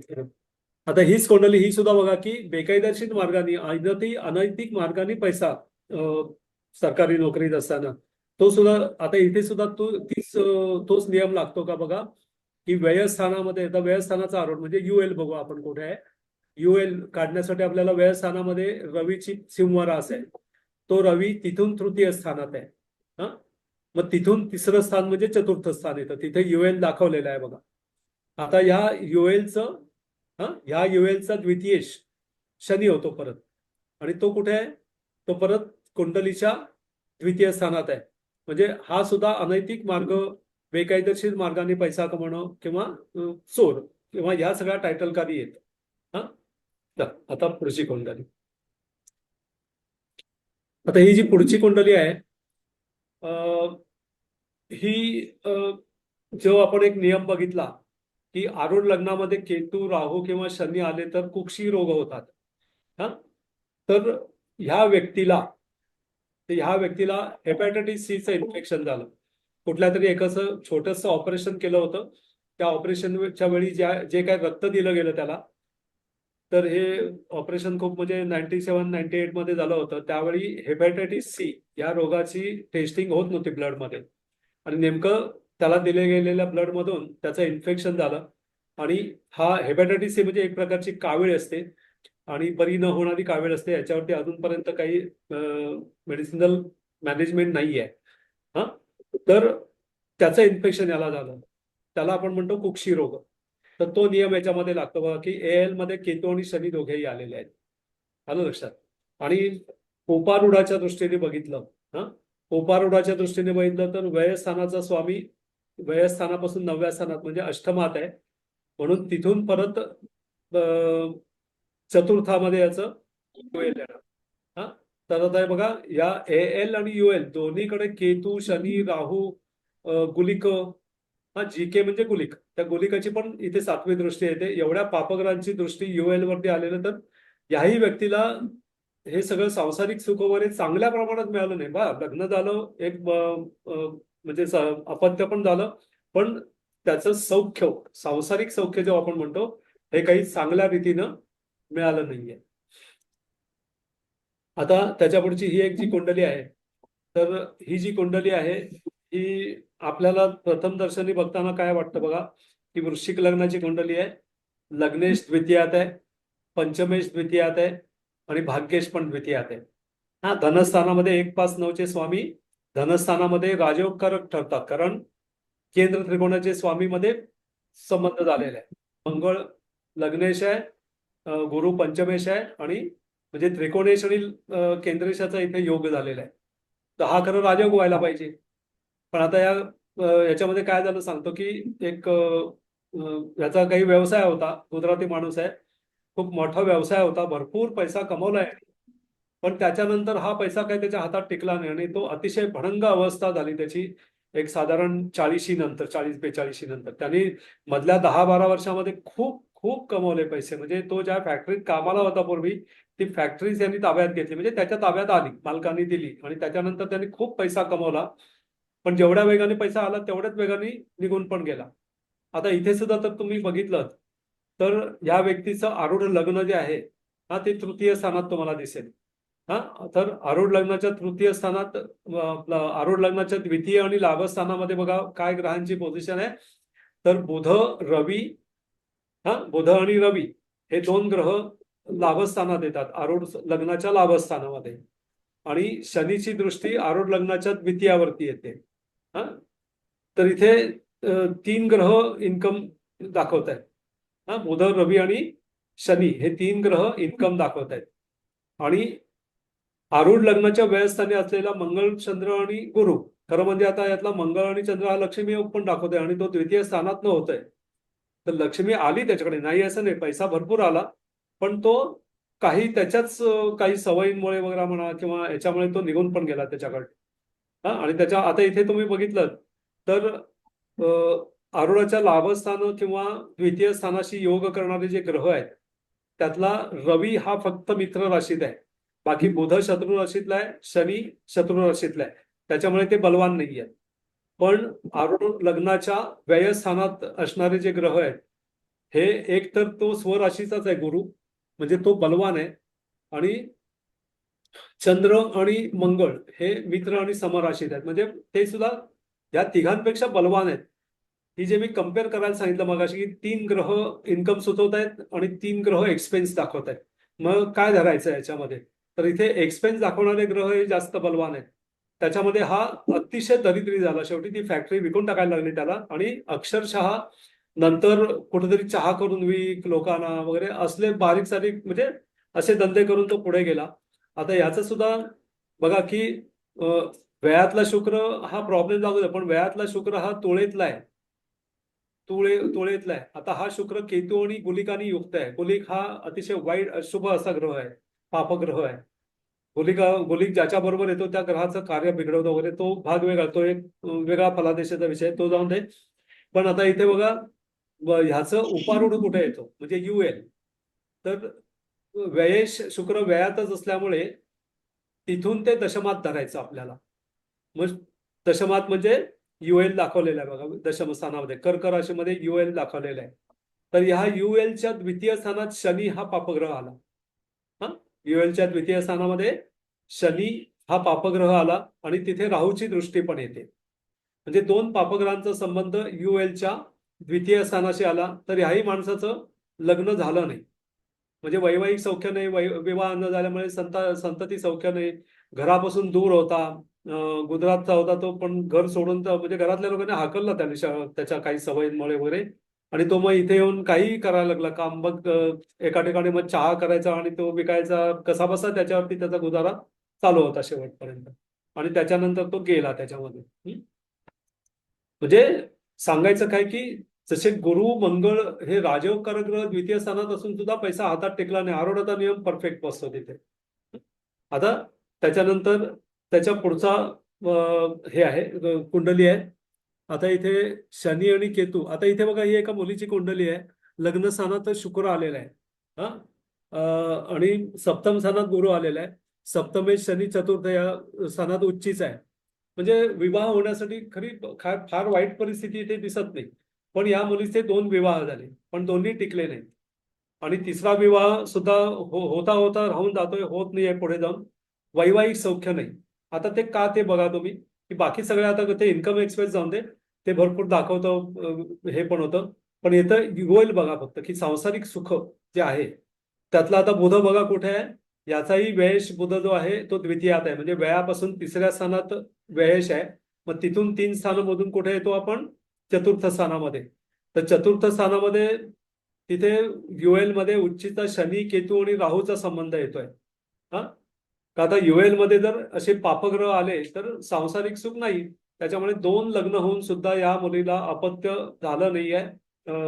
आता हीच कुंडली, ही सुद्धा बघा की बेकायदेशीर मार्गाने, अनैतिक मार्गाने पैसा, सरकारी नोकरीत असताना तो सुद्धा, आता इथे सुद्धा तोच नियम लागतो का बघा की व्ययस्थानामध्ये, आता व्ययस्थानाचा आरोढ म्हणजे UL बघू आपण कुठे आहे. UL काढण्यासाठी आपल्याला व्ययस्थानामध्ये रवीची सिंहवारा असेल, तो रवी तिथून तृतीय स्थानात आहे. मग तिथून तिसरं स्थान म्हणजे चतुर्थ स्थान येतं. तिथे UL दाखवलेलं आहे बघा. आता ह्या ULचा द्वितीय शनी होतो परत, आणि तो कुठे आहे? तो परत कुंडलीच्या द्वितीय स्थानात आहे. म्हणजे हा सुद्धा अनैतिक मार्ग, बेकायदेशीर मार्गाने पैसा कमवणं किंवा चोर किंवा या सगळ्या टायटल खाली येत. आता पुढची कुंडली. आता ही जी पुढची कुंडली आहे, ही जो आपण एक नियम बघितला की आरूढ लग्नामध्ये केतू, राहू किंवा शनी आले तर कुक्षी रोग होतात. तर ह्या व्यक्तीला हेपॅटायटिस Cचं इन्फेक्शन झालं. कुठल्या तरी एक असं छोटंसं ऑपरेशन केलं होतं. त्या ऑपरेशनच्या वेळी जे काय रक्त दिलं गेलं त्याला, तर हे ऑपरेशन खूप म्हणजे 97-98 मध्ये झालं होतं. त्यावेळी हेपॅटायटिस C या रोगाची टेस्टिंग होत नव्हती ब्लडमध्ये, आणि नेमकं त्याला दिले गेलेल्या ब्लडमधून त्याचं इन्फेक्शन झालं. आणि हा हेपॅटायटिस C म्हणजे एक प्रकारची कावीळ असते, आणि बरी न होणारी कावीळ असते. याच्यावरती अजूनपर्यंत काही मेडिसिनल मॅनेजमेंट नाही आहे. तर त्याचं इन्फेक्शन याला झालं, त्याला आपण म्हणतो कुक्षी रोग. तर तो नियम याच्यामध्ये लागतो बघा की AL मध्ये केतू आणि शनी दोघेही आलेले आहेत. आलं लक्षात? आणि कोपारूढाच्या दृष्टीने बघितलं, कोपारूढाच्या दृष्टीने बघितलं तर व्ययस्थानाचा स्वामी व्ययस्थानापासून 9व्या स्थानात म्हणजे अष्टमात आहे. म्हणून तिथून परत चतुर्थामध्ये याचं UL येणार. तर आता बघा, या AL आणि UL दोन्हीकडे केतू, शनी, राहू, गुलिक, GK म्हणजे गुलिक, त्या गुलिकाची पण इथे 7वी दृष्टी येते. एवढ्या पापग्रहांची दृष्टी UL वरती आलेलं, तर याही व्यक्तीला हे सगळं सांसारिक सुख वगैरे चांगल्या प्रमाणात मिळालं नाही. लग्न झालं, एक म्हणजे अपत्य पण झालं, पण त्याचं सौख्य, सांसारिक सौख्य जेव्हा आपण म्हणतो, हे काही चांगल्या रीतीनं मिळालं नाहीये. आता त्याच्या पुढची ही एक जी कुंडली आहे, तर ही जी कुंडली आहे ही आपल्याला प्रथम दर्शनी बघताना काय वाटतं बघा की वृश्चिक लग्नाची कुंडली आहे. लग्नेश द्वितीयात आहे, पंचमेश द्वितीयात आहे, आणि भाग्येश पण द्वितीयात आहे. धनस्थानामध्ये 1, 5, 9चे स्वामी धनस्थानामध्ये राजयोगकारक ठरतात, कारण केंद्र त्रिकोणाचे स्वामीमध्ये संबंध झालेला आहे. मंगळ लग्नेश आहे, गुरु पंचमेश आहे, आणि म्हणजे त्रिकोणेश आणि केंद्रेशाचा इथे योग झालेला आहे. तर हा खरं राजयोग व्हायला पाहिजे. पण आता याच्यामध्ये काय झालं सांगतो की एक याचा काही व्यवसाय होता, गुजराती माणूस आहे, खूप मोठा व्यवसाय होता, भरपूर पैसा कमवलाय, पण त्याच्यानंतर हा पैसा काही त्याच्या हातात टिकला नाही आणि तो अतिशय भडंग अवस्था झाली त्याची. एक साधारण 40 नंतर, 40-42 नंतर त्यांनी मधल्या 10-12 वर्षामध्ये खूप खूप कमवले पैसे. म्हणजे तो ज्या फॅक्टरीत कामाला होता पूर्वी, ती फॅक्टरीज यांनी ताब्यात घेतली, म्हणजे त्याच्या ताब्यात आली, मालकांनी दिली आणि त्याच्यानंतर त्यांनी खूप पैसा कमवला. पण जेवढ्या वेगाने पैसा आला तेवढ्याच वेगाने निघून पण गेला. आता इथे सुद्धा तर तुम्ही बघितलं तर या व्यक्तीचं आरूढ लग्न जे आहे हा ते तृतीय स्थानात तुम्हाला दिसेल. तर आरूढ लग्नाच्या तृतीय स्थानात, आरूढ लग्नाच्या द्वितीय आणि लाभस्थानामध्ये बघा काय ग्रहांची पोझिशन आहे. तर बुध आणि रवी हे दोन ग्रह लाभस्थानात येतात, आरूढ लग्नाच्या लाभस्थानामध्ये. आणि शनीची दृष्टी आरूढ लग्नाच्या द्वितीयावरती येते. तर इथे 3 ग्रह इन्कम दाखवत आहेत. बुध, रवी आणि शनी हे 3 ग्रह इन्कम दाखवत आहेत. आणि आरूढ लग्नाच्या व्ययस्थानी असलेला मंगळ, चंद्र आणि गुरु, खरं म्हणजे आता यातला मंगळ आणि चंद्र हा लक्ष्मी योग पण दाखवतोय आणि तो द्वितीय स्थानात न होतोय. तर लक्ष्मी आली त्याच्याकडे, नाही असं नाही, पैसा भरपूर आला, पण तो काही त्याच्याच काही सवयींमुळे वगैरे म्हणा किंवा याच्यामुळे तो निघून पण गेला त्याच्याकडे. आणि त्याच्या आता इथे तुम्ही बघितलं तर आरूढाच्या लाभस्थान किंवा द्वितीय स्थानाशी योग करणारे जे ग्रह आहेत त्यातला रवी हा फक्त मित्र राशीत आहे, बाकी बुध शत्रू राशीतला आहे, शनी शत्रू राशीतला आहे, त्याच्यामुळे ते बलवान नाही आहेत. पण आरूढ लग्नाच्या व्ययस्थानात असणारे जे ग्रह आहेत हे एक तर तो स्वराशीचाच आहे गुरु, म्हणजे तो बलवान आहे, आणि चंद्र आणि मंगळ हे मित्र आणि समराशीत आहेत, म्हणजे ते सुद्धा या तिघांपेक्षा बलवान आहेत. ही जे मी कम्पेअर करायला सांगितलं मगाशी की 3 ग्रह इन्कम सुचवत आहेत आणि 3 ग्रह एक्सपेन्स दाखवत आहेत, मग काय धरायचं याच्यामध्ये. तर इथे एक्सपेन्स दाखवणारे ग्रह हे जास्त बलवान आहेत. त्याच्यामध्ये हा अतिशय दरिद्री झाला, शेवटी ती फॅक्टरी विकून टाकायला लागली त्याला, आणि अक्षरशः नंतर कुठेतरी चहा करून विक लोकांना वगैरे असले बारीक सारीक म्हणजे असे धंदे करून तो पुढे गेला. आता याचं सुद्धा बघा की व्ययातला शुक्र हा प्रॉब्लेम दाखवतो, पण व्ययातला शुक्र हा तुळेतला आहे, तुळेतला आहे. आता हा शुक्र केतू आणि गुलिकानी युक्त आहे. गुलिक हा अतिशय वाईट अशुभ असा ग्रह आहे, पापग्रह आहे. गुलिक ज्याच्या बरोबर येतो त्या ग्रहाचं कार्य बिघडवतो वगैरे, तो भाग वेगळा, तो एक वेगळा फलादेशाचा विषय, तो जाऊन दे. पण आता इथे बघा ह्याचं उपारूढ कुठे येतो म्हणजे UL. तर व्ययेश शुक्र व्ययातच असल्यामुळे तिथून ते दशमात धरायचं आपल्याला. मग दशमात म्हणजे UL दाखवलेला आहे बघा, दशम स्थानामध्ये कर्क राशीमध्ये UL दाखवलेला आहे. तर ह्या ULच्या द्वितीय स्थानात शनी हा पापग्रह आला. ULच्या द्वितीय स्थानामध्ये शनी हा पापग्रह आला आणि तिथे राहूची दृष्टी पण येते, म्हणजे 2 पापग्रहांचा संबंध ULच्या द्वितीय स्थानाशी आला. तर ह्याही माणसाचं लग्न झालं नाही, म्हणजे वैवाहिक सौख्य नाही, विवाह न झाल्यामुळे संतती सौख्य नाही, घरापासून दूर होता, गुजरातचा होता तो, पण घर सोडून म्हणजे घरातल्या लोकांनी हाकलला त्याने त्याच्या काही सवयींमुळे वगैरे, आणि तो मग इथे येऊन काही करायला लागला काम. मग एका ठिकाणी मग चहा करायचा आणि तो विकायचा, कसा बसा त्याच्यावरती त्याचा गुजारा चालू होता शेवटपर्यंत, आणि त्याच्यानंतर तो गेला त्याच्यामध्ये. म्हणजे सांगायचं काय की जसे गुरु मंगळ हे राजयोगकारक ग्रह द्वितीय स्थानात असून सुद्धा पैसा हातात टेकला नाही, आरूढाचा नियम परफेक्ट बसतो तिथे. आता त्याच्यानंतर त्याच्या पुढचा हे आहे कुंडली आहे. आता इथे शनी आणि केतू, आता इथे बघा ही एका मुलीची कुंडली आहे, लग्न स्थानात शुक्र आलेला आहे, आणि सप्तम स्थानात गुरु आलेला आहे, सप्तमेश शनी चतुर्थ या स्थानात उच्चीच आहे. म्हणजे विवाह होण्यासाठी खरी फार वाईट परिस्थिती इथे दिसत नाही, पण या मुलीचे 2 विवाह झाले पण दोन्ही टिकले नाही, आणि तिसरा विवाह सुद्धा होता होता राहून जातोय, होत नाहीये पुढे जाऊन, वैवाहिक सौख्य नाही. आता ते का ते बघा तुम्ही की बाकी सगळे आता ते इन्कम एक्सपेन्स जाऊन दे, ते भरपूर दाखवतं, हे पण होतं, पण इथं होईल बघा फक्त की सांसारिक सुख जे आहे त्यातला आता बुध बघा कुठे आहे, याचाही व्ययेश बुध जो आहे तो द्वितीयात आहे, म्हणजे व्ययापासून 3ऱ्या स्थानात व्ययेश आहे. मग तिथून 3 स्थानामधून कुठे येतो आपण, चतुर्थ स्थानामध्ये. तर चतुर्थ स्थानामध्ये तिथे UL मध्ये उच्चीचा शनी, केतू आणि राहूचा संबंध येतोय. हा, का आता UL मध्ये जर असे पापग्रह आले तर सांसारिक सुख नाही. त्याच्यामुळे 2 लग्न होऊन सुद्धा या मुलीला अपत्य झालं नाहीये,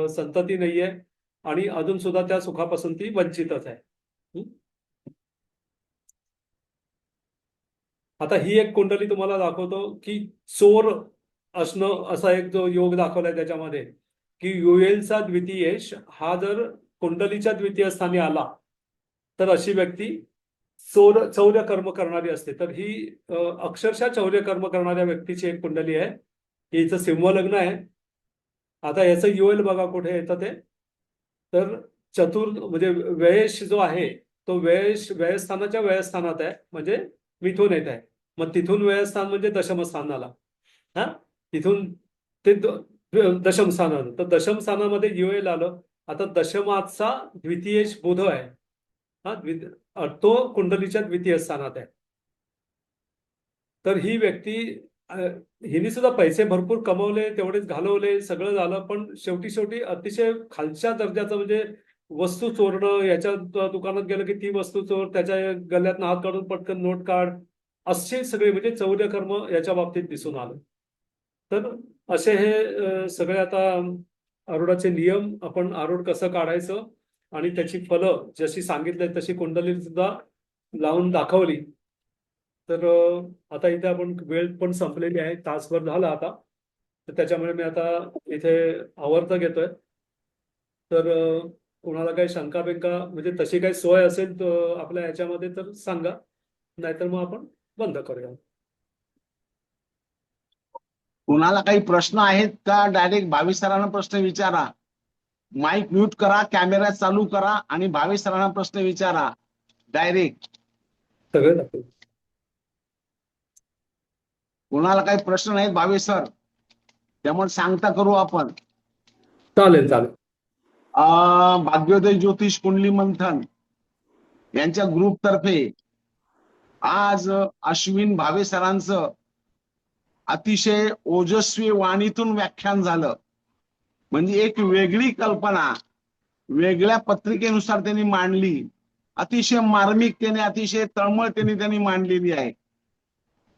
संतती नाहीये आणि अजून सुद्धा त्या सुखापासून ती वंचितच आहे. हं? आता ही एक कुंडली तुम्हाला दाखवतो की चोर असणं असा एक जो योग दाखवलाय त्याच्यामध्ये, की UL चा द्वितीयेश हा जर कुंडलीच्या द्वितीय स्थानी आला तर अशी व्यक्ती चौर्य कर्म करणारी असते. तर ही अक्षरशः चौर्य कर्म करणाऱ्या व्यक्तीची एक कुंडली आहे. हिचं सिंह लग्न आहे. आता याचं UL बघा कुठे येतं ते, तर म्हणजे व्ययेश जो आहे तो व्ययस्थानाच्या व्ययस्थानात आहे, म्हणजे मिथून येत आहे. मग तिथून व्ययस्थान म्हणजे दशम स्थान आला. हा, तिथून ते दशम स्थान आलं. तर दशम स्थानामध्ये UL आलं. आता दशमाचा द्वितीयेश बुध आहे. हा, तो कुंडलीच्या द्वितीय स्थानात आहे. तर ही व्यक्ती हिने सुद्धा पैसे भरपूर कमवले, तेवढेच घालवले, सगळं झालं, पण शेवटी अतिशय खालच्या दर्जाचं म्हणजे वस्तू चोरणं, याच्या दुकानात गेलं की ती वस्तू चोर, त्याच्या गल्ल्यातनं हात काढून पटकन नोट काढ, असे सगळे म्हणजे चौर्य कर्म याच्या बाबतीत दिसून आलं. तर असे हे सगळे आता आरूढाचे नियम, आपण आरूढ कसं काढायचं आणि त्याची फलं जशी सांगितली तशी कुंडली सुद्धा लावून दाखवली. तर आता इथे आपण वेळ पण संपलेली आहे, तासभर झाला आता, तर त्याच्यामुळे मी आता इथे आवर्त घेतोय. तर कोणाला काही शंका बिंका म्हणजे तशी काही सोय असेल तर आपल्या याच्यामध्ये तर सांगा, नाहीतर मग आपण बंद करूया. कुणाला काही प्रश्न आहेत का? डायरेक्ट भावेश सरांना प्रश्न विचारा. माईक म्यूट करा, कॅमेरा चालू करा आणि भावेश सरांना प्रश्न विचारा डायरेक्ट. सगळं दाखवू. कुणाला काही प्रश्न नाहीत भावेश सर, त्यामुळे सांगता करू आपण. चालेल चालेल. भाग्योदय ज्योतिष कुंडली मंथन यांच्या ग्रुप तर्फे आज अश्विन भावे सरांचं अतिशय ओजस्वी वाणीतून व्याख्यान झालं. म्हणजे एक वेगळी कल्पना वेगळ्या पत्रिकेनुसार त्यांनी मांडली. अतिशय मार्मिकतेने, अतिशय तळमळतेने त्यांनी मांडलेली आहे.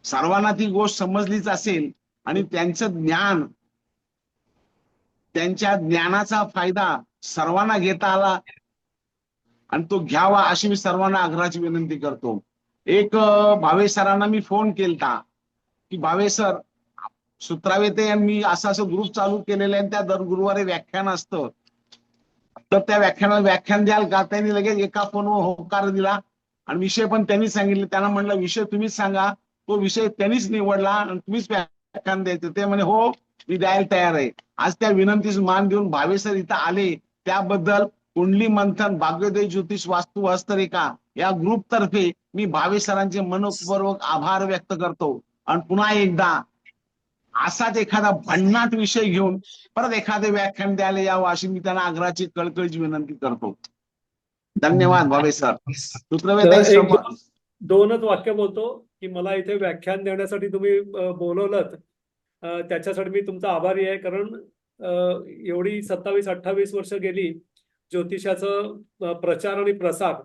सर्वांना ती गोष्ट समजलीच असेल आणि त्यांचं ज्ञान, त्यांच्या ज्ञानाचा फायदा सर्वांना घेता आला आणि तो घ्यावा अशी मी सर्वांना आग्रहाची विनंती करतो. एक भावेश सरांना मी फोन केलता की भावेश सर, सुत्रावेते आणि मी असं ग्रुप चालू केलेला आहे, त्या दर गुरुवारी व्याख्यान असतं, तर त्या व्याख्यानाला व्याख्यान द्याल का? त्यांनी लगेच एका फोनवर होकार दिला आणि विषय पण त्यांनीच सांगितले. त्यांना म्हणलं विषय तुम्हीच सांगा, तो विषय त्यांनीच निवडला आणि तुम्हीच व्याख्यान द्यायचं. ते म्हणे हो मी द्यायला तयार आहे. आज त्या विनंतीस मान देऊन भावेश सर इथं आले, त्याबद्दल कुंडली मंथन भाग्योदय ज्योतिष वास्तू हस्तरेखा या ग्रुप तर्फे मी भावेश सरांचे मनपूर्वक आभार व्यक्त करतो. आणि पुन्हा एकदा असाच एखादा भन्नाट विषय घेऊन परत एखादे व्याख्यान द्यायला यावं अशी मी त्यांना आग्रहाची कळकळीची विनंती करतो. धन्यवाद भावेश सर. दोनच वाक्य बोलतो की मला इथे व्याख्यान देण्यासाठी तुम्ही बोलवलं, त्याच्यासाठी मी तुमचा आभारी आहे. कारण एवढी 27-28 वर्ष गेली ज्योतिषाचं प्रचार आणि प्रसार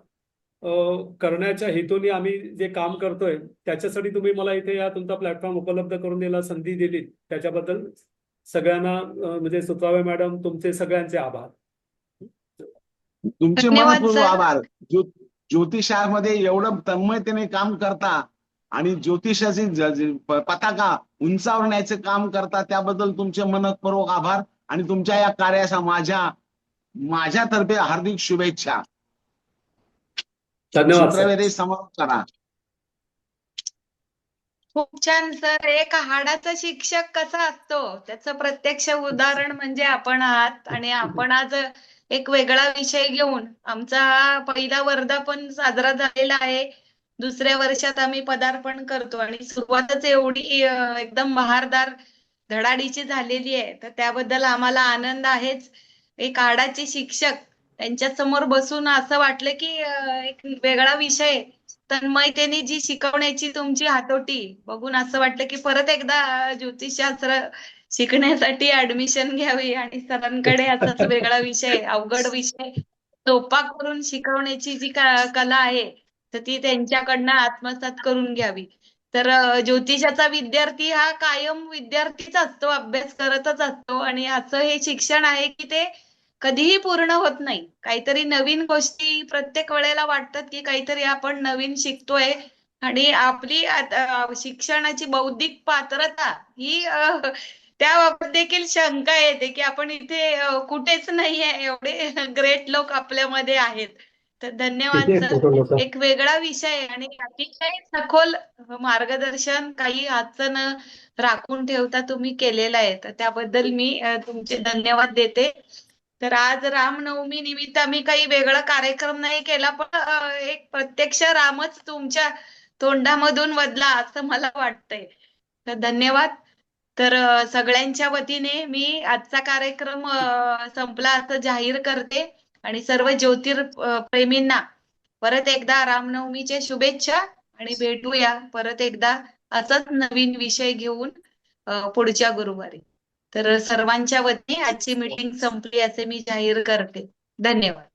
करण्याच्या हेतूने आम्ही जे काम करतोय, त्याच्यासाठी तुम्ही मला इथे या तुमचा प्लॅटफॉर्म उपलब्ध करून दिला, संधी दिली, त्याच्याबद्दल सगळ्यांना म्हणजे सुत्रावे मॅडम तुमचे सगळ्यांचे आभार. तुमचे मनपूर्वक आभार. ज्योतिषामध्ये एवढं तन्मयतेने काम करता आणि ज्योतिषाची पताका उंचावर न्यायचं काम करता, त्याबद्दल तुमचे मनपूर्वक आभार आणि तुमच्या या कार्याचा माझ्यातर्फे हार्दिक शुभेच्छा. धन्यवाद. समाप्त करा. खूप छान सर. एक हाडाचा शिक्षक कसा असतो त्याचं प्रत्यक्ष उदाहरण म्हणजे आपण आहात. आणि आपण आज एक वेगळा विषय घेऊन आमचा हा पहिला वर्धापन साजरा झालेला आहे. दुसऱ्या वर्षात आम्ही पदार्पण करतो आणि सुरुवातच एवढी एकदम बहारदार धडाडीची झालेली आहे, तर त्याबद्दल आम्हाला आनंद आहेच. एक हाडाचे शिक्षक त्यांच्या समोर बसून असं वाटलं की एक वेगळा विषय तन्मयतेने जी शिकवण्याची तुमची हातोटी बघून असं वाटलं की परत एकदा ज्योतिषशास्त्र शिकण्यासाठी ऍडमिशन घ्यावी आणि सरांकडे असाच वेगळा विषय, अवघड विषय सोपा करून शिकवण्याची जी कला आहे, तर ती त्यांच्याकडनं आत्मसात करून घ्यावी. तर ज्योतिषाचा विद्यार्थी हा कायम विद्यार्थीच असतो, अभ्यास करतच असतो आणि असं हे शिक्षण आहे की ते कधीही पूर्ण होत नाही. काहीतरी नवीन गोष्टी प्रत्येक वेळेला वाटतात की काहीतरी आपण नवीन शिकतोय आणि आपली शिक्षणाची बौद्धिक पात्रता ही त्या बाबतीत देखील शंका येते की आपण इथे कुठेच नाहीये, एवढे ग्रेट लोक आपल्यामध्ये आहेत. तर धन्यवाद किती सर. कुठं लोक एक वेगळा विषय आहे आणि अतिशय सखोल मार्गदर्शन, काही हातचं न राखून ठेवता तुम्ही केलेलं आहे. तर त्याबद्दल मी तुमचे धन्यवाद देते. तर आज रामनवमी निमित्त आम्ही काही वेगळा कार्यक्रम नाही केला, पण एक प्रत्यक्ष रामच तुमच्या तोंडामधून वदला असं मला वाटतंय. तर धन्यवाद. तर सगळ्यांच्या वतीने मी आजचा कार्यक्रम संपला असं जाहीर करते आणि सर्व प्रेमींना परत एकदा रामनवमीच्या शुभेच्छा आणि भेटूया परत एकदा असंच नवीन विषय घेऊन पुढच्या गुरुवारी. तर सर्वांच्या वतीने आजची मीटिंग संपली असे मी जाहीर करते. धन्यवाद.